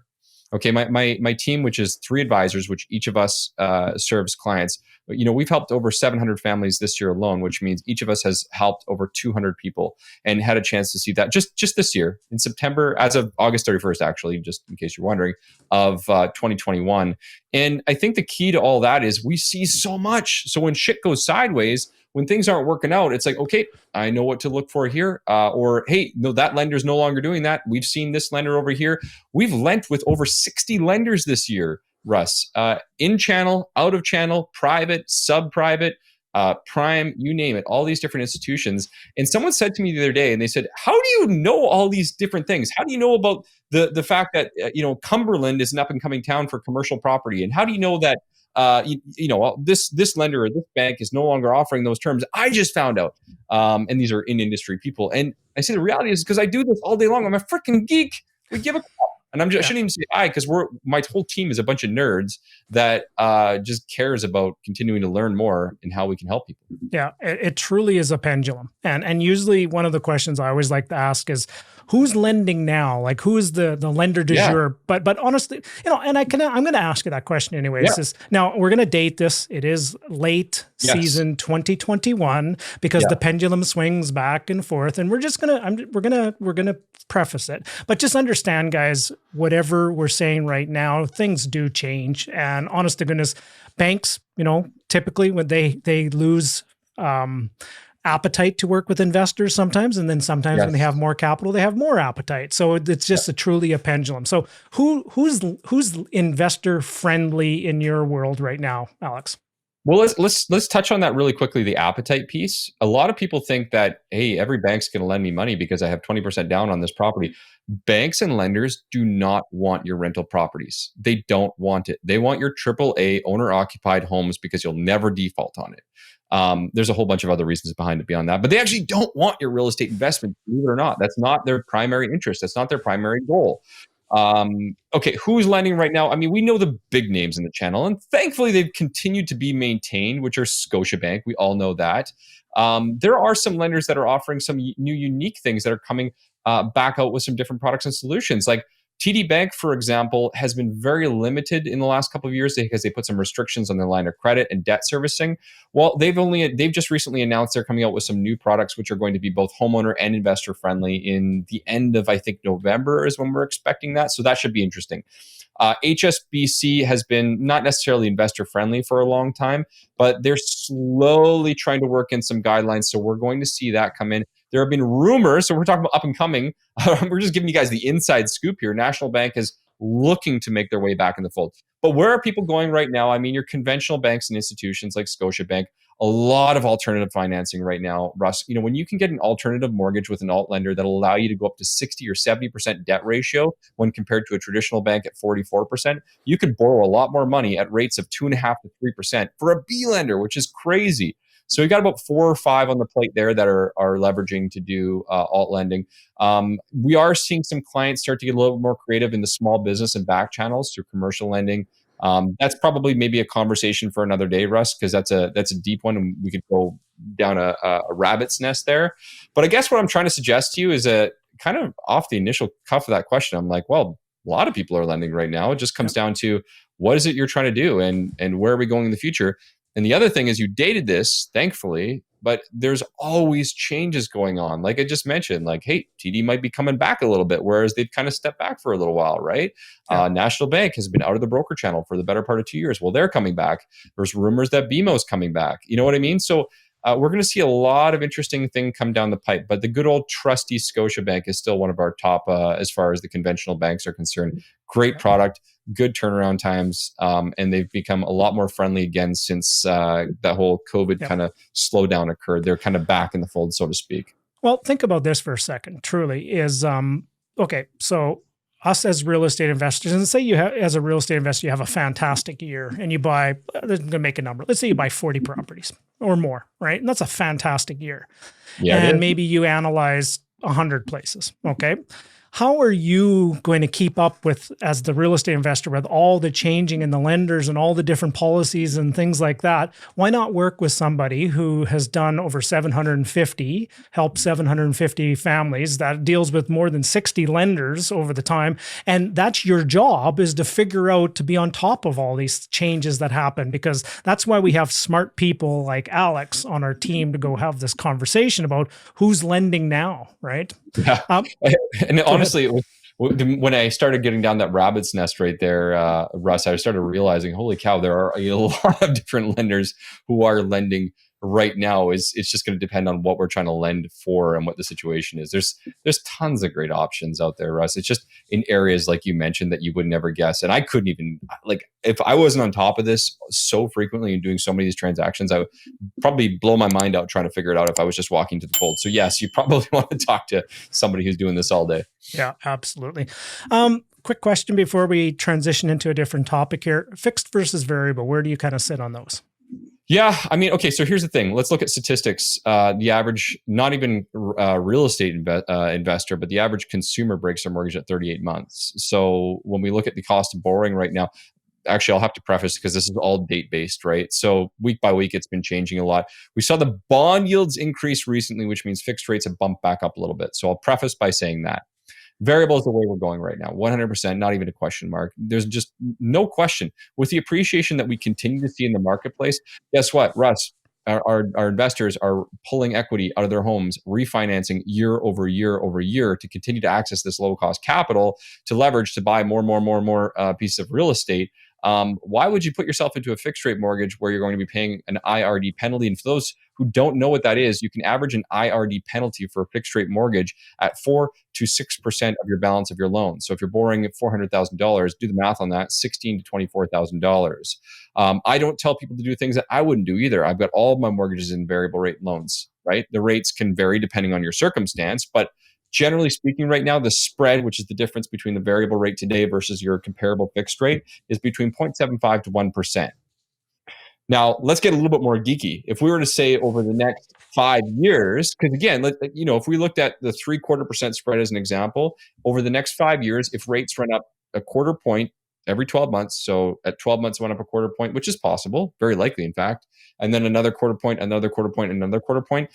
Okay, my team, which is 3 advisors, which each of us serves clients, we've helped over 700 families this year alone, which means each of us has helped over 200 people and had a chance to see that just this year in September, as of August 31st, actually, just in case you're wondering, of 2021. And I think the key to all that is we see so much. So when shit goes sideways, when things aren't working out, it's like, okay, I know what to look for here. Or, hey, no, that lender's no longer doing that. We've seen this lender over here. We've lent with over 60 lenders this year, Russ. In channel, out of channel, private, sub-private, prime, you name it, all these different institutions. And someone said to me the other day, and they said, how do you know all these different things? How do you know about the fact that, Cumberland is an up-and-coming town for commercial property? And how do you know that this lender or this bank is no longer offering those terms? I just found out. And these are in industry people. And I say the reality is because I do this all day long. I'm a freaking geek. We give a crap. And I shouldn't even say I, because my whole team is a bunch of nerds that just cares about continuing to learn more and how we can help people. Yeah, it truly is a pendulum. And usually one of the questions I always like to ask is, who's lending now? Like, who is the lender du jour? But honestly, and I'm going to ask you that question anyways. Now we're going to date this. It is late season 2021 because the pendulum swings back and forth, and we're gonna preface it. But just understand, guys, whatever we're saying right now, things do change. And honest to goodness, banks, typically when they lose appetite to work with investors sometimes, and then sometimes when they Yes. have more capital, they have more appetite. So it's just truly a pendulum. So who's investor friendly in your world right now, Alex? Well, let's touch on that really quickly. The appetite piece. A lot of people think that, hey, every bank's going to lend me money because I have 20% down on this property. Banks and lenders do not want your rental properties. They don't want it. They want your AAA owner occupied homes because you'll never default on it. There's a whole bunch of other reasons behind it beyond that, but they actually don't want your real estate investment, believe it or not. That's not their primary interest. That's not their primary goal. Okay, who's lending right now? I mean, we know the big names in the channel, and thankfully they've continued to be maintained, which are Scotiabank. We all know that. There are some lenders that are offering some new unique things that are coming back out with some different products and solutions. Like TD Bank, for example, has been very limited in the last couple of years because they put some restrictions on their line of credit and debt servicing. Well, they've just recently announced they're coming out with some new products which are going to be both homeowner and investor friendly in the end of, I think, November is when we're expecting that. So that should be interesting. HSBC has been not necessarily investor friendly for a long time, but they're slowly trying to work in some guidelines. So we're going to see that come in. There have been rumors, so we're talking about up and coming. We're just giving you guys the inside scoop here. National Bank is looking to make their way back in the fold. But where are people going right now? I mean, your conventional banks and institutions like Scotiabank, a lot of alternative financing right now. Russ, when you can get an alternative mortgage with an alt lender that'll allow you to go up to 60 or 70% debt ratio when compared to a traditional bank at 44%, you could borrow a lot more money at rates of 2.5% to 3% for a B lender, which is crazy. So we got about 4 or 5 on the plate there that are leveraging to do alt lending. We are seeing some clients start to get a little more creative in the small business and back channels through commercial lending. That's probably maybe a conversation for another day, Russ, because that's a deep one, and we could go down a rabbit's nest there. But I guess what I'm trying to suggest to you is a kind of off the initial cuff of that question. I'm like, well, a lot of people are lending right now. It just comes down to what is it you're trying to do, and where are we going in the future? And the other thing is you dated this, thankfully, but there's always changes going on. Like I just mentioned, like, hey, TD might be coming back a little bit, whereas they've kind of stepped back for a little while, right? Yeah. National Bank has been out of the broker channel for the better part of 2 years. Well, they're coming back. There's rumors that BMO's coming back. You know what I mean? So we're going to see a lot of interesting things come down the pipe. But the good old trusty Scotiabank is still one of our top as far as the conventional banks are concerned. Great product, good turnaround times, and they've become a lot more friendly again since that whole COVID kind of slowdown occurred. They're kind of back in the fold, so to speak. Well, think about this for a second. Truly is okay. So us as real estate investors, and say you have, as a real estate investor, you have a fantastic year and you buy, I'm going to make a number. Let's say you buy 40 properties or more, right? And that's a fantastic year. Yeah, and maybe you analyze 100 places. Okay. How are you going to keep up with, as the real estate investor, with all the changing in the lenders and all the different policies and things like that? Why not work with somebody who has done over 750, helped 750 families, that deals with more than 60 lenders over the time? And that's your job, is to figure out, to be on top of all these changes that happen, because that's why we have smart people like Alex on our team to go have this conversation about who's lending now, right? Yeah. And honestly, when I started getting down that rabbit's nest right there, Russ, I started realizing, holy cow, there are a lot of different lenders who are lending right now. It's just going to depend on what we're trying to lend for and what the situation is. There's tons of great options out there, Russ. It's just in areas like you mentioned that you would never guess. And I couldn't even, like, if I wasn't on top of this so frequently and doing so many of these transactions, I would probably blow my mind out trying to figure it out if I was just walking to the fold. So yes, you probably want to talk to somebody who's doing this all day. Yeah, absolutely. Quick question before we transition into a different topic here. Fixed versus variable, where do you kind of sit on those? Yeah, I mean, okay, so here's the thing. Let's look at statistics. The average, not even real estate investor, but the average consumer breaks their mortgage at 38 months. So when we look at the cost of borrowing right now, actually, I'll have to preface because this is all date-based, right? So week by week, it's been changing a lot. We saw the bond yields increase recently, which means fixed rates have bumped back up a little bit. So I'll preface by saying that. Variable is the way we're going right now, 100%, not even a question mark. There's just no question. With the appreciation that we continue to see in the marketplace, guess what, Russ? Our investors are pulling equity out of their homes, refinancing year over year over year to continue to access this low-cost capital to leverage to buy more pieces of real estate. Why would you put yourself into a fixed rate mortgage where you're going to be paying an IRD penalty? And for those who don't know what that is, you can average an IRD penalty for a fixed rate mortgage at 4 to 6% of your balance of your loan. So if you're borrowing $400,000, do the math on that, $16,000 to $24,000. I don't tell people to do things that I wouldn't do either. I've got all of my mortgages in variable rate loans, right? The rates can vary depending on your circumstance, but generally speaking, right now, the spread, which is the difference between the variable rate today versus your comparable fixed rate, is between 0.75 to 1%. Now, let's get a little bit more geeky. If we were to say over the next 5 years, because again, if we looked at the 0.75% spread as an example, over the next 5 years, if rates run up a quarter point every 12 months, so at 12 months, went up a quarter point, which is possible, very likely, in fact, and then another quarter point, another quarter point, another quarter point,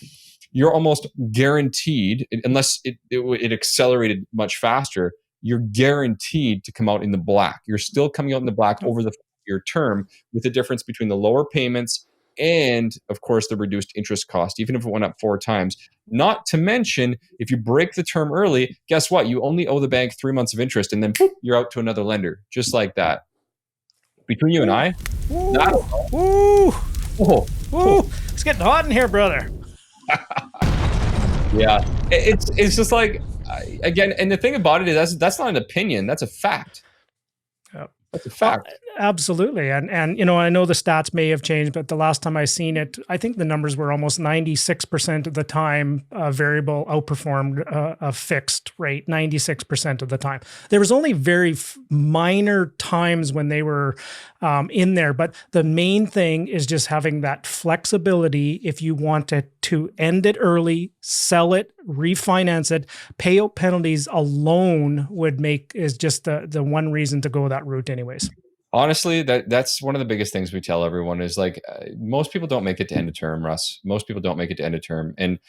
you're almost guaranteed, unless it accelerated much faster, you're guaranteed to come out in the black. You're still coming out in the black over the year term, with the difference between the lower payments and, of course, the reduced interest cost, even if it went up 4 times. Not to mention, if you break the term early, guess what? You only owe the bank 3 months of interest, and then boop, you're out to another lender, just like that. Between you and I, it's getting hot in here, brother. Yeah, it's just like, again, and the thing about it is that's not an opinion, that's a fact. Yep. That's a fact. Absolutely. And I know the stats may have changed, but the last time I seen it, I think the numbers were almost 96% of the time variable outperformed a fixed rate, 96% of the time. There was only very minor times when they were in there, but the main thing is just having that flexibility. If you wanted to end it early, sell it, refinance it, payout penalties alone is just the one reason to go that route anyways. Honestly, that's one of the biggest things we tell everyone is like, most people don't make it to end of term, Russ. Most people don't make it to end of term. And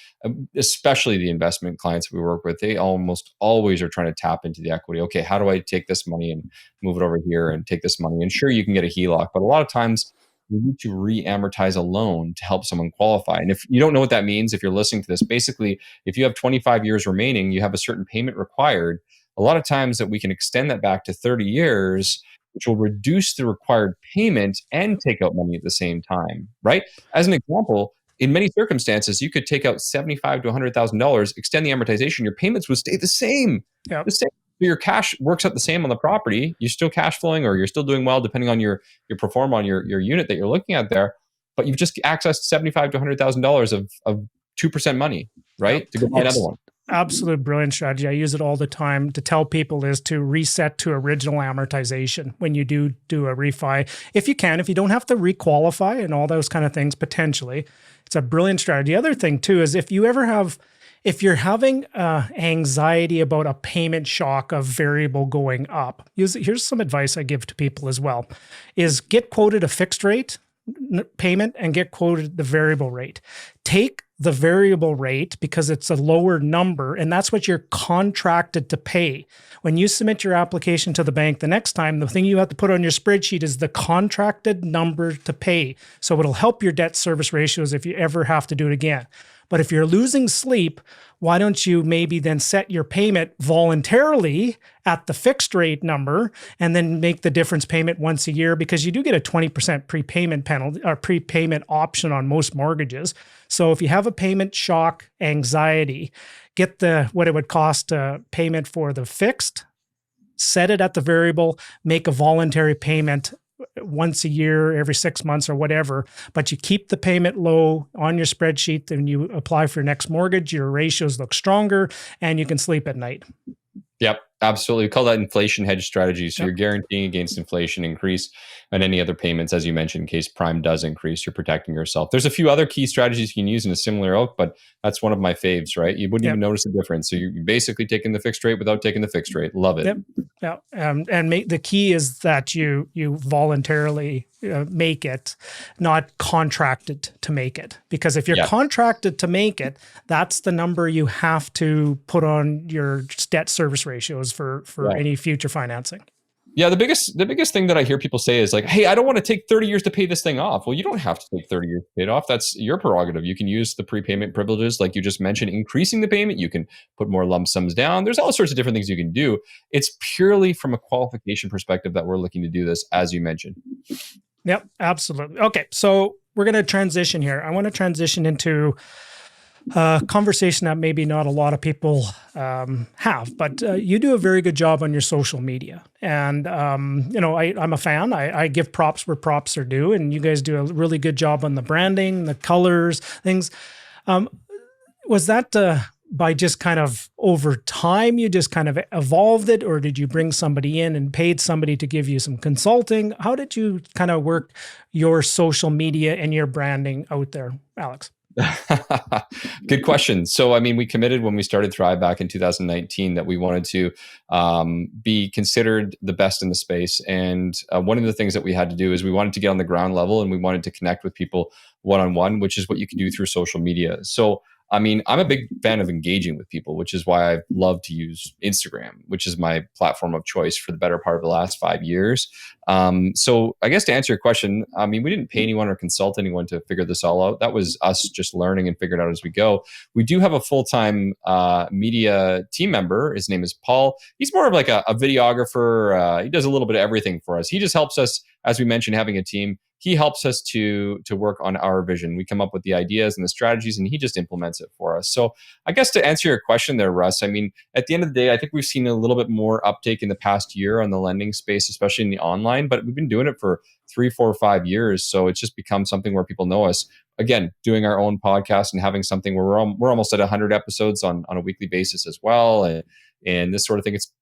especially the investment clients we work with, they almost always are trying to tap into the equity. Okay, how do I take this money and move it over here and take this money? And sure, you can get a HELOC, but a lot of times you need to re-amortize a loan to help someone qualify. And if you don't know what that means, if you're listening to this, basically, if you have 25 years remaining, you have a certain payment required. A lot of times that we can extend that back to 30 years, which will reduce the required payment and take out money at the same time, right? As an example, in many circumstances, you could take out $75,000 to $100,000, extend the amortization, your payments would stay the same. Yep. The same. Your cash works out the same on the property. You're still cash flowing, or you're still doing well, depending on your perform on your unit that you're looking at there. But you've just accessed $75,000 to $100,000 of 2% money, right? Yep. To go buy another one. Absolute brilliant strategy. I use it all the time to tell people is to reset to original amortization when you do a refi. If you can, if you don't have to requalify and all those kind of things, potentially, it's a brilliant strategy. The other thing too is if you're having anxiety about a payment shock of variable going up, here's some advice I give to people as well, is get quoted a fixed rate payment and get quoted the variable rate. Take the variable rate because it's a lower number, and that's what you're contracted to pay. When you submit your application to the bank the next time, the thing you have to put on your spreadsheet is the contracted number to pay. So it'll help your debt service ratios if you ever have to do it again. But if you're losing sleep, why don't you maybe then set your payment voluntarily at the fixed rate number and then make the difference payment once a year, because you do get a 20% prepayment penalty or prepayment option on most mortgages. So if you have a payment shock anxiety, get what it would cost payment for the fixed, set it at the variable, make a voluntary payment once a year, every 6 months or whatever, but you keep the payment low on your spreadsheet, and you apply for your next mortgage, your ratios look stronger, and you can sleep at night. Yep, absolutely. We call that inflation hedge strategy. So you're guaranteeing against inflation increase and any other payments, as you mentioned, in case prime does increase, you're protecting yourself. There's a few other key strategies you can use in a similar ilk, but that's one of my faves, right? You wouldn't even notice the difference. So you're basically taking the fixed rate without taking the fixed rate. Love it. Yep. Yeah. And the key is that you voluntarily make it, not contracted to make it. Because if you're contracted to make it, that's the number you have to put on your debt service ratios for any future financing. Yeah, the biggest thing that I hear people say is like, "Hey, I don't want to take 30 years to pay this thing off." Well, you don't have to take 30 years to pay it off. That's your prerogative. You can use the prepayment privileges, like you just mentioned, increasing the payment. You can put more lump sums down. There's all sorts of different things you can do. It's purely from a qualification perspective that we're looking to do this, as you mentioned. Yep, absolutely. Okay, so we're going to transition here. I want to transition into a conversation that maybe not a lot of people have, but you do a very good job on your social media. And, I'm a fan. I give props where props are due, and you guys do a really good job on the branding, the colors, things. Was that by just kind of over time, you just kind of evolved it, or did you bring somebody in and paid somebody to give you some consulting? How did you kind of work your social media and your branding out there, Alex? Good question. So, I mean, we committed when we started Thrive back in 2019 that we wanted to be considered the best in the space. And one of the things that we had to do is we wanted to get on the ground level and we wanted to connect with people one-on-one, which is what you can do through social media. So, I mean, I'm a big fan of engaging with people, which is why I love to use Instagram, which is my platform of choice for the better part of the last 5 years. So I guess to answer your question, I mean, we didn't pay anyone or consult anyone to figure this all out. That was us just learning and figuring out as we go. We do have a full-time media team member. His name is Paul. He's more of like a videographer. He does a little bit of everything for us. He just helps us, as we mentioned, having a team. He helps us to work on our vision. We come up with the ideas and the strategies, and he just implements it for us. So I guess to answer your question there, Russ, I mean, at the end of the day, I think we've seen a little bit more uptake in the past year on the lending space, especially in the online, but we've been doing it for 3, 4, 5 years. So it's just become something where people know us. Again, doing our own podcast and having something where we're almost at 100 episodes on a weekly basis as well. And this sort of thing, it's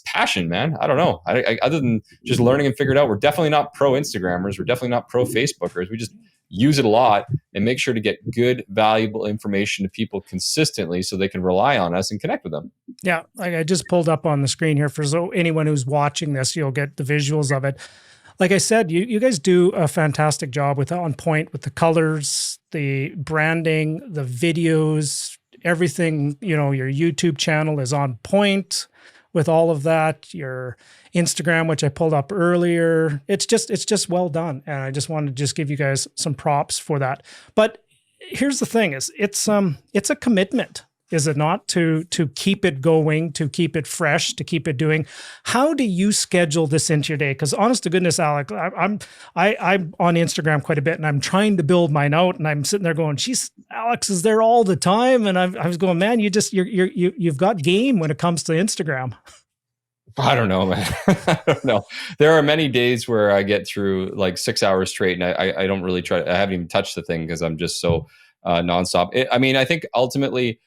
passion, man. I don't know. Other than just learning and figure it out, we're definitely not pro Instagrammers. We're definitely not pro Facebookers. We just use it a lot and make sure to get good, valuable information to people consistently so they can rely on us and connect with them. Yeah, like I just pulled up on the screen here for anyone who's watching this, you'll get the visuals of it. Like I said, you guys do a fantastic job with on point with the colors, the branding, the videos, everything. Your YouTube channel is on point with all of that. Your Instagram, which I pulled up earlier, it's just well done. And I just wanted to just give you guys some props for that. But here's the thing: it's a commitment. Is it not, to keep it going, to keep it fresh, to keep it doing? How do you schedule this into your day? Because honest to goodness, Alex, I'm on Instagram quite a bit, and I'm trying to build mine out, and I'm sitting there going, "Geez, Alex is there all the time," and I was going, "Man, you've got game when it comes to Instagram." I don't know, man. I don't know. There are many days where I get through like 6 hours straight, and I don't really try. I haven't even touched the thing because I'm just so nonstop. I think ultimately,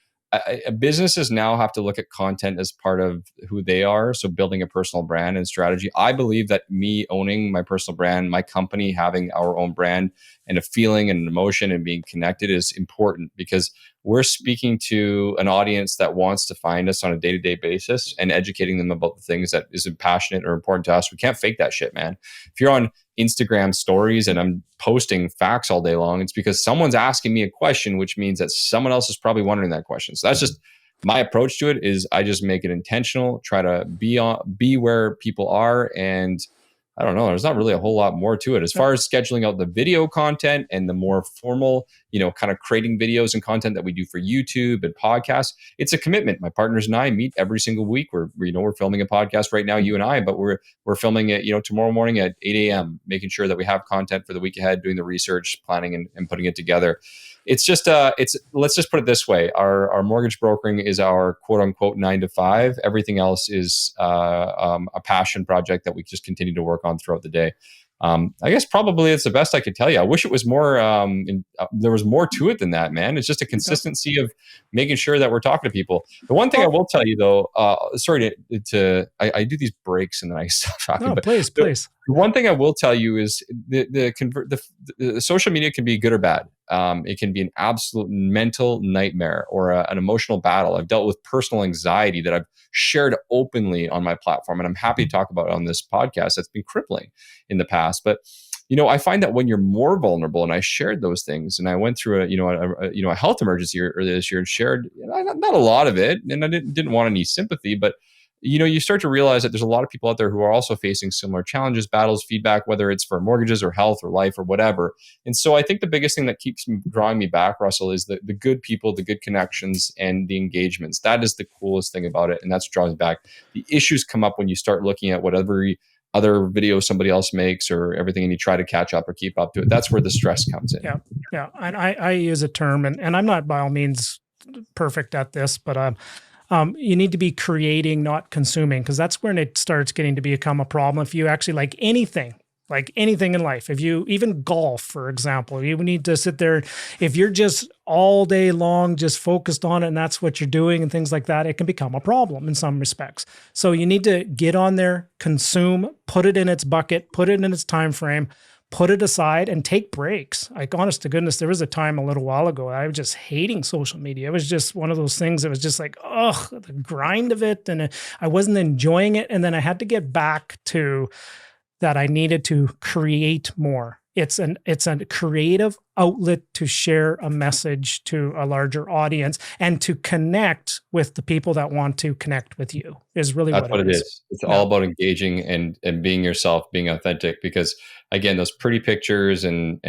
businesses now have to look at content as part of who they are. So building a personal brand and strategy. I believe that me owning my personal brand, my company having our own brand and a feeling and an emotion and being connected is important because we're speaking to an audience that wants to find us on a day-to-day basis and educating them about the things that is passionate or important to us. We can't fake that shit, man. If you're on Instagram stories and I'm posting facts all day long, it's because someone's asking me a question, which means that someone else is probably wondering that question. So that's just my approach to it. Is I just make it intentional, try to be where people are, and I don't know. There's not really a whole lot more to it. As far as scheduling out the video content and the more formal, kind of creating videos and content that we do for YouTube and podcasts, it's a commitment. My partners and I meet every single week. We're filming a podcast right now, you and I, but we're filming it, tomorrow morning at 8 a.m., making sure that we have content for the week ahead, doing the research, planning and putting it together. It's just, let's just put it this way. Our mortgage brokering is our quote unquote 9 to 5. Everything else is a passion project that we just continue to work on throughout the day. I guess probably it's the best I could tell you. I wish it was more, there was more to it than that, man. It's just a consistency of making sure that we're talking to people. The one thing I will tell you though, sorry I do these breaks and then I stop talking. No, but please. The one thing I will tell you is the social media can be good or bad. It can be an absolute mental nightmare or an emotional battle. I've dealt with personal anxiety that I've shared openly on my platform, and I'm happy to talk about it on this podcast. That's been crippling in the past. But I find that when you're more vulnerable, and I shared those things, and I went through a health emergency earlier this year and shared not a lot of it, and I didn't want any sympathy, but you start to realize that there's a lot of people out there who are also facing similar challenges, battles, feedback, whether it's for mortgages or health or life or whatever. And so I think the biggest thing that keeps drawing me back, Russell, is the good people, the good connections, and the engagements. That is the coolest thing about it. And that's what draws me back. The issues come up when you start looking at whatever other video somebody else makes or everything, and you try to catch up or keep up to it. That's where the stress comes in. Yeah. Yeah. And I use a term, and I'm not by all means perfect at this, but you need to be creating, not consuming, because that's when it starts getting to become a problem. If you actually like anything in life, if you even golf, for example, you need to sit there. If you're just all day long just focused on it and that's what you're doing and things like that, it can become a problem in some respects. So you need to get on there, consume, put it in its bucket, put it in its time frame, put it aside, and take breaks. Like, honest to goodness, there was a time a little while ago I was just hating social media. It was just one of those things that was just like, ugh, the grind of it, and I wasn't enjoying it. And then I had to get back to that. I needed to create more. It's a creative outlet to share a message to a larger audience and to connect with the people that want to connect with you is really That's what it is. It's all about engaging and being yourself, being authentic, because again, those pretty pictures and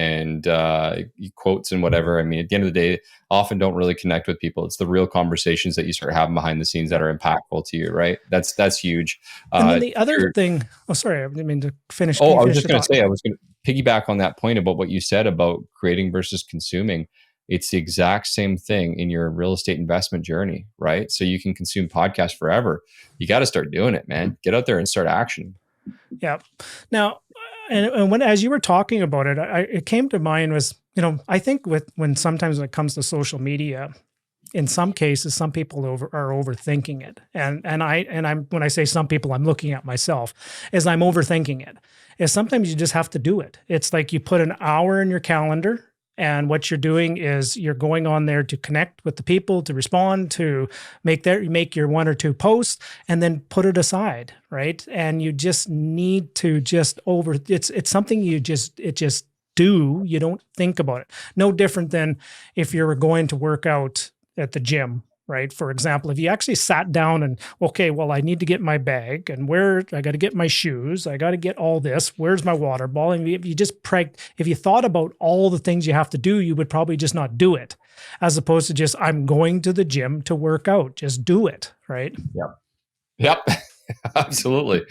quotes and whatever, I mean, at the end of the day, often don't really connect with people. It's the real conversations that you start having behind the scenes that are impactful to you, right? That's huge. And then the other thing, sorry, I didn't mean to finish. Oh, I was just going to say, I was going to piggyback on that point about what you said about creating versus consuming. It's the exact same thing in your real estate investment journey, right? So you can consume podcasts forever. You got to start doing it, man. Get out there and start action. Yeah. Now, and when, as you were talking about it, it came to mind was, I think when sometimes when it comes to social media, in some cases, some people are overthinking it. And I'm when I say some people, I'm looking at myself as I'm overthinking it. Is sometimes you just have to do it. It's like you put an hour in your calendar, and what you're doing is you're going on there to connect with the people, to respond, to make your one or two posts, and then put it aside, right? And you just need to it's something you just do. You don't think about it. No different than if you're going to work out at the gym, right? For example, if you actually sat down and, okay, well, I need to get my bag, and I got to get my shoes, I got to get all this, where's my water bottle? And if you thought about all the things you have to do, you would probably just not do it, as opposed to just, I'm going to the gym to work out. Just do it, right? Yep. Absolutely.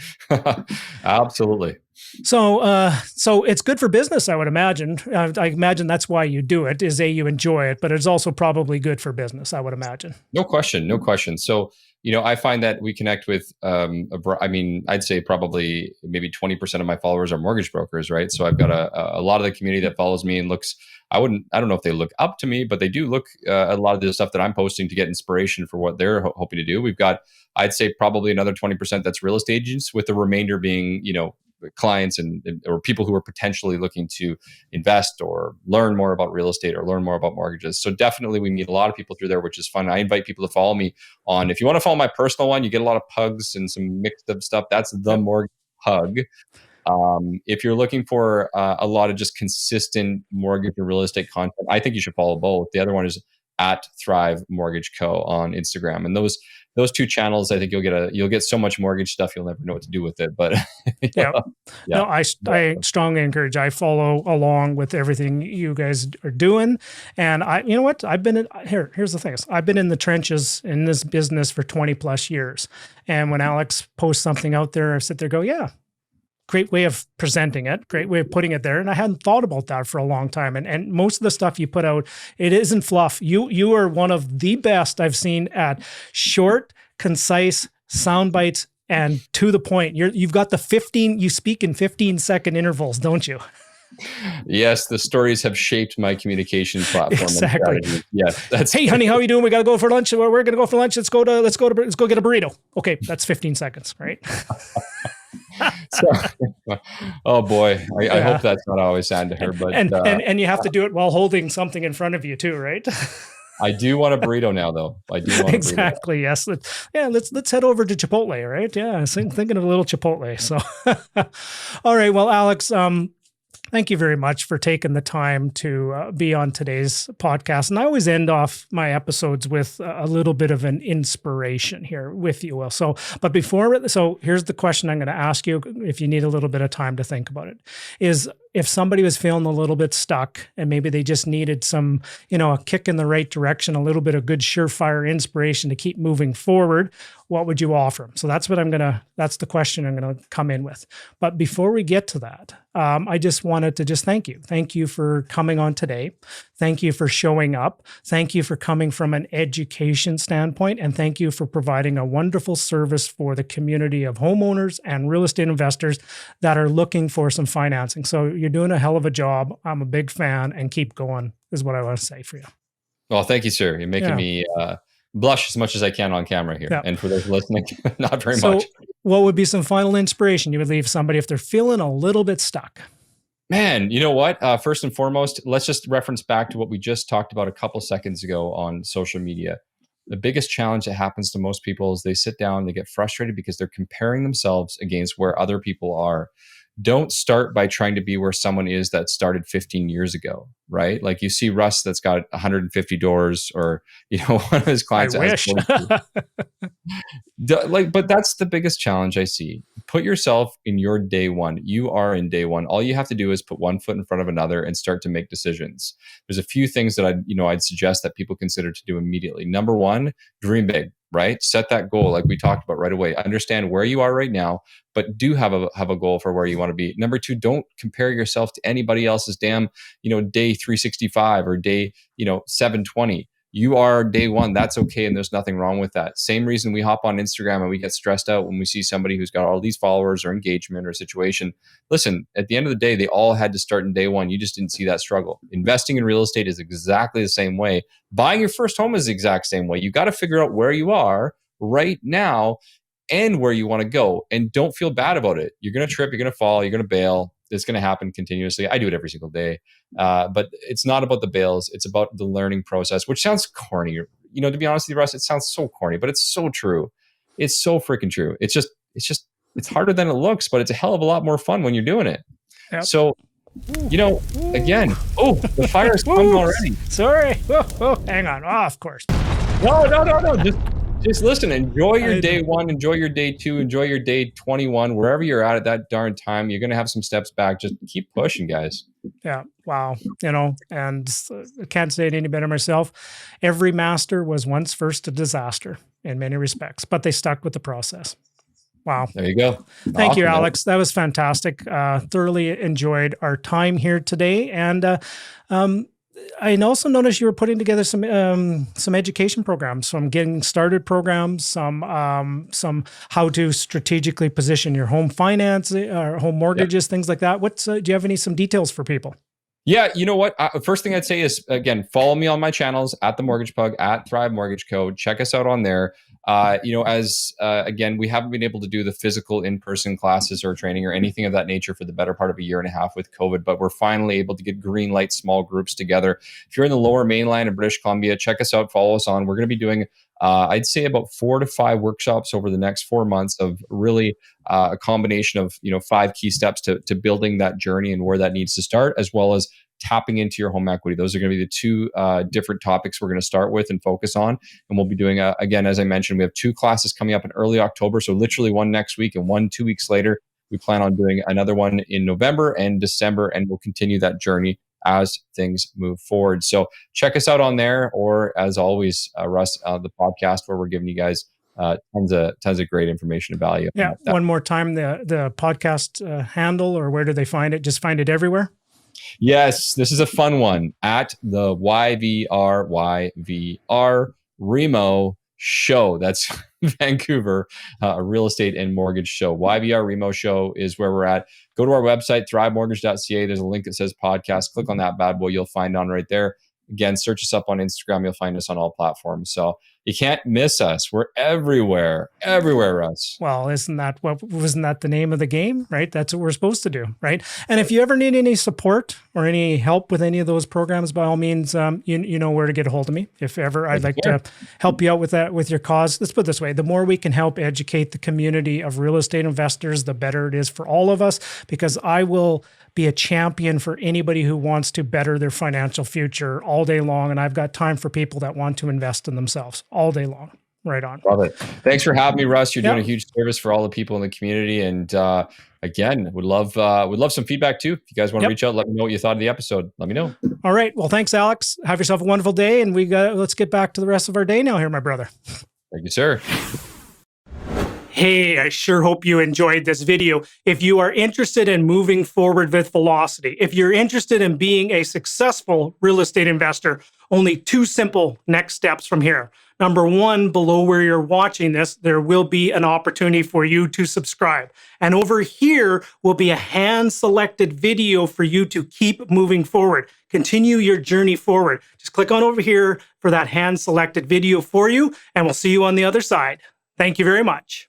Absolutely. So it's good for business, I would imagine. I imagine that's why you do it, is you enjoy it, but it's also probably good for business, I would imagine. No question. So, I find that we connect with, I'd say probably maybe 20% of my followers are mortgage brokers, right? So I've got a lot of the community that follows me and looks, I don't know if they look up to me, but they do look at a lot of the stuff that I'm posting to get inspiration for what they're hoping to do. We've got, I'd say probably another 20% that's real estate agents, with the remainder being, clients or people who are potentially looking to invest or learn more about real estate or learn more about mortgages. So definitely we meet a lot of people through there, which is fun. I invite people to follow me on, if you want to follow my personal one, you get a lot of pugs and some mixed up stuff. That's the Mortgage Pug. If you're looking for a lot of just consistent mortgage and real estate content, I think you should follow both. The other one is at Thrive Mortgage Co. on Instagram. And those two channels, I think you'll get so much mortgage stuff, you'll never know what to do with it. But yeah. No, I strongly encourage. I follow along with everything you guys are doing. And you know what? Here's the thing. I've been in the trenches in this business for 20 plus years. And when Alex posts something out there, I sit there and go, yeah, great way of presenting it, great way of putting it there. And I hadn't thought about that for a long time. And most of the stuff you put out, it isn't fluff. You are one of the best I've seen at short, concise sound bites and to the point. You've got you speak in 15-second intervals, don't you? Yes, the stories have shaped my communication platform. Exactly. Yes. Hey, honey, how are you doing? We got to go for lunch. We're going to go for lunch. Let's go get a burrito. Okay, that's 15 seconds, right? Oh boy, I hope that's not always sad to her. But and you have to do it while holding something in front of you too, right? I do want a burrito now, though. I do want exactly. Yes. Let's head over to Chipotle, right? Yeah, thinking of a little Chipotle. So, all right. Well, Alex, Thank you very much for taking the time to be on today's podcast. And I always end off my episodes with a little bit of an inspiration here with you, Will. So here's the question I'm going to ask you if you need a little bit of time to think about it, is if somebody was feeling a little bit stuck and maybe they just needed some, a kick in the right direction, a little bit of good surefire inspiration to keep moving forward, what would you offer them? So that's the question I'm going to come in with. But before we get to that, I just wanted to thank you. Thank you for coming on today. Thank you for showing up. Thank you for coming from an education standpoint. And thank you for providing a wonderful service for the community of homeowners and real estate investors that are looking for some financing. So you're doing a hell of a job. I'm a big fan, and keep going is what I want to say for you. Well, thank you, sir. You're making me blush as much as I can on camera here. Yeah. And for those listening, not very much. What would be some final inspiration you would leave somebody if they're feeling a little bit stuck? Man, you know what? First and foremost, let's just reference back to what we just talked about a couple seconds ago on social media. The biggest challenge that happens to most people is they sit down, they get frustrated because they're comparing themselves against where other people are. Don't start by trying to be where someone is that started 15 years ago, right? Like you see Russ that's got 150 doors, or one of his clients. I wish. But that's the biggest challenge I see. Put yourself in your day one. You are in day one. All you have to do is put one foot in front of another and start to make decisions. There's a few things that I'd suggest that people consider to do immediately. Number one, dream big, right? Set that goal like we talked about right away. Understand where you are right now, but do have a goal for where you want to be. Number two, don't compare yourself to anybody else's damn, day 365 or day, 720. You are day one. That's okay. And there's nothing wrong with that. Same reason we hop on Instagram and we get stressed out when we see somebody who's got all these followers or engagement or situation. Listen, at the end of the day, they all had to start in day one. You just didn't see that struggle. Investing in real estate is exactly the same way. Buying your first home is the exact same way. You got to figure out where you are right now and where you want to go. And don't feel bad about it. You're going to trip, you're going to fall, you're going to bail. It's going to happen continuously. I do it every single day. But it's not about the bails. It's about the learning process, which sounds corny. To be honest with you, Russ, it sounds so corny, but it's so true. It's so freaking true. It's harder than it looks, but it's a hell of a lot more fun when you're doing it. Yep. So, again, the fire's coming already. Sorry. Hang on. Of course. No. Just listen, enjoy your day one, enjoy your day two, enjoy your day 21, wherever you're at that darn time. You're going to have some steps back. Just keep pushing, guys. Yeah. Wow. And I can't say it any better myself. Every master was once first a disaster in many respects, but they stuck with the process. Wow. There you go. Thank you, Alex. That was fantastic. Thoroughly enjoyed our time here today. And, I also noticed you were putting together some education programs, some getting started programs, some how to strategically position your home finance or home mortgages, things like that. Do you have some details for people? Yeah, you know what? First thing I'd say is, again, follow me on my channels at The Mortgage Pug, at Thrive Mortgage Co. Check us out on there. Again, we haven't been able to do the physical in-person classes or training or anything of that nature for the better part of a year and a half with COVID, but we're finally able to get green light small groups together. If you're in the lower mainland of British Columbia, check us out, follow us on. We're going to be doing I'd say about 4 to 5 workshops over the next 4 months of really a combination of 5 key steps to building that journey and where that needs to start, as well as tapping into your home equity. Those are going to be the 2 different topics we're going to start with and focus on. And we'll be doing, again, as I mentioned, we have 2 classes coming up in early October. So literally one next week and one 2 weeks later. We plan on doing another one in November and December, and we'll continue that journey as things move forward. So check us out on there, or as always, Russ, the podcast where we're giving you guys tons of great information and value. Yeah. One more time, the podcast handle, or where do they find it? Just find it everywhere. Yes, this is a fun one, at the YVR Remo Show. That's Vancouver, a real estate and mortgage show. YVR Remo Show is where we're at. Go to our website, thrivemortgage.ca. There's a link that says podcast. Click on that bad boy. You'll find on right there. Again, search us up on Instagram. You'll find us on all platforms. So You can't miss us. We're everywhere, Russ. Well, wasn't that the name of the game, right? That's what we're supposed to do, right? And if you ever need any support or any help with any of those programs, by all means, you know where to get a hold of me. If ever I'd like to help you out with that, with your cause. Let's put it this way: the more we can help educate the community of real estate investors, the better it is for all of us, because I will be a champion for anybody who wants to better their financial future all day long. And I've got time for people that want to invest in themselves all day long. Right on. Love it. Thanks for having me, Russ. You're doing a huge service for all the people in the community. And again, would love some feedback too. If you guys want to reach out, let me know what you thought of the episode. Let me know. All right. Well, thanks, Alex. Have yourself a wonderful day. And let's get back to the rest of our day now here, my brother. Thank you, sir. Hey, I sure hope you enjoyed this video. If you are interested in moving forward with velocity, if you're interested in being a successful real estate investor, only 2 simple next steps from here. Number 1, below where you're watching this, there will be an opportunity for you to subscribe. And over here will be a hand-selected video for you to keep moving forward. Continue your journey forward. Just click on over here for that hand-selected video for you, and we'll see you on the other side. Thank you very much.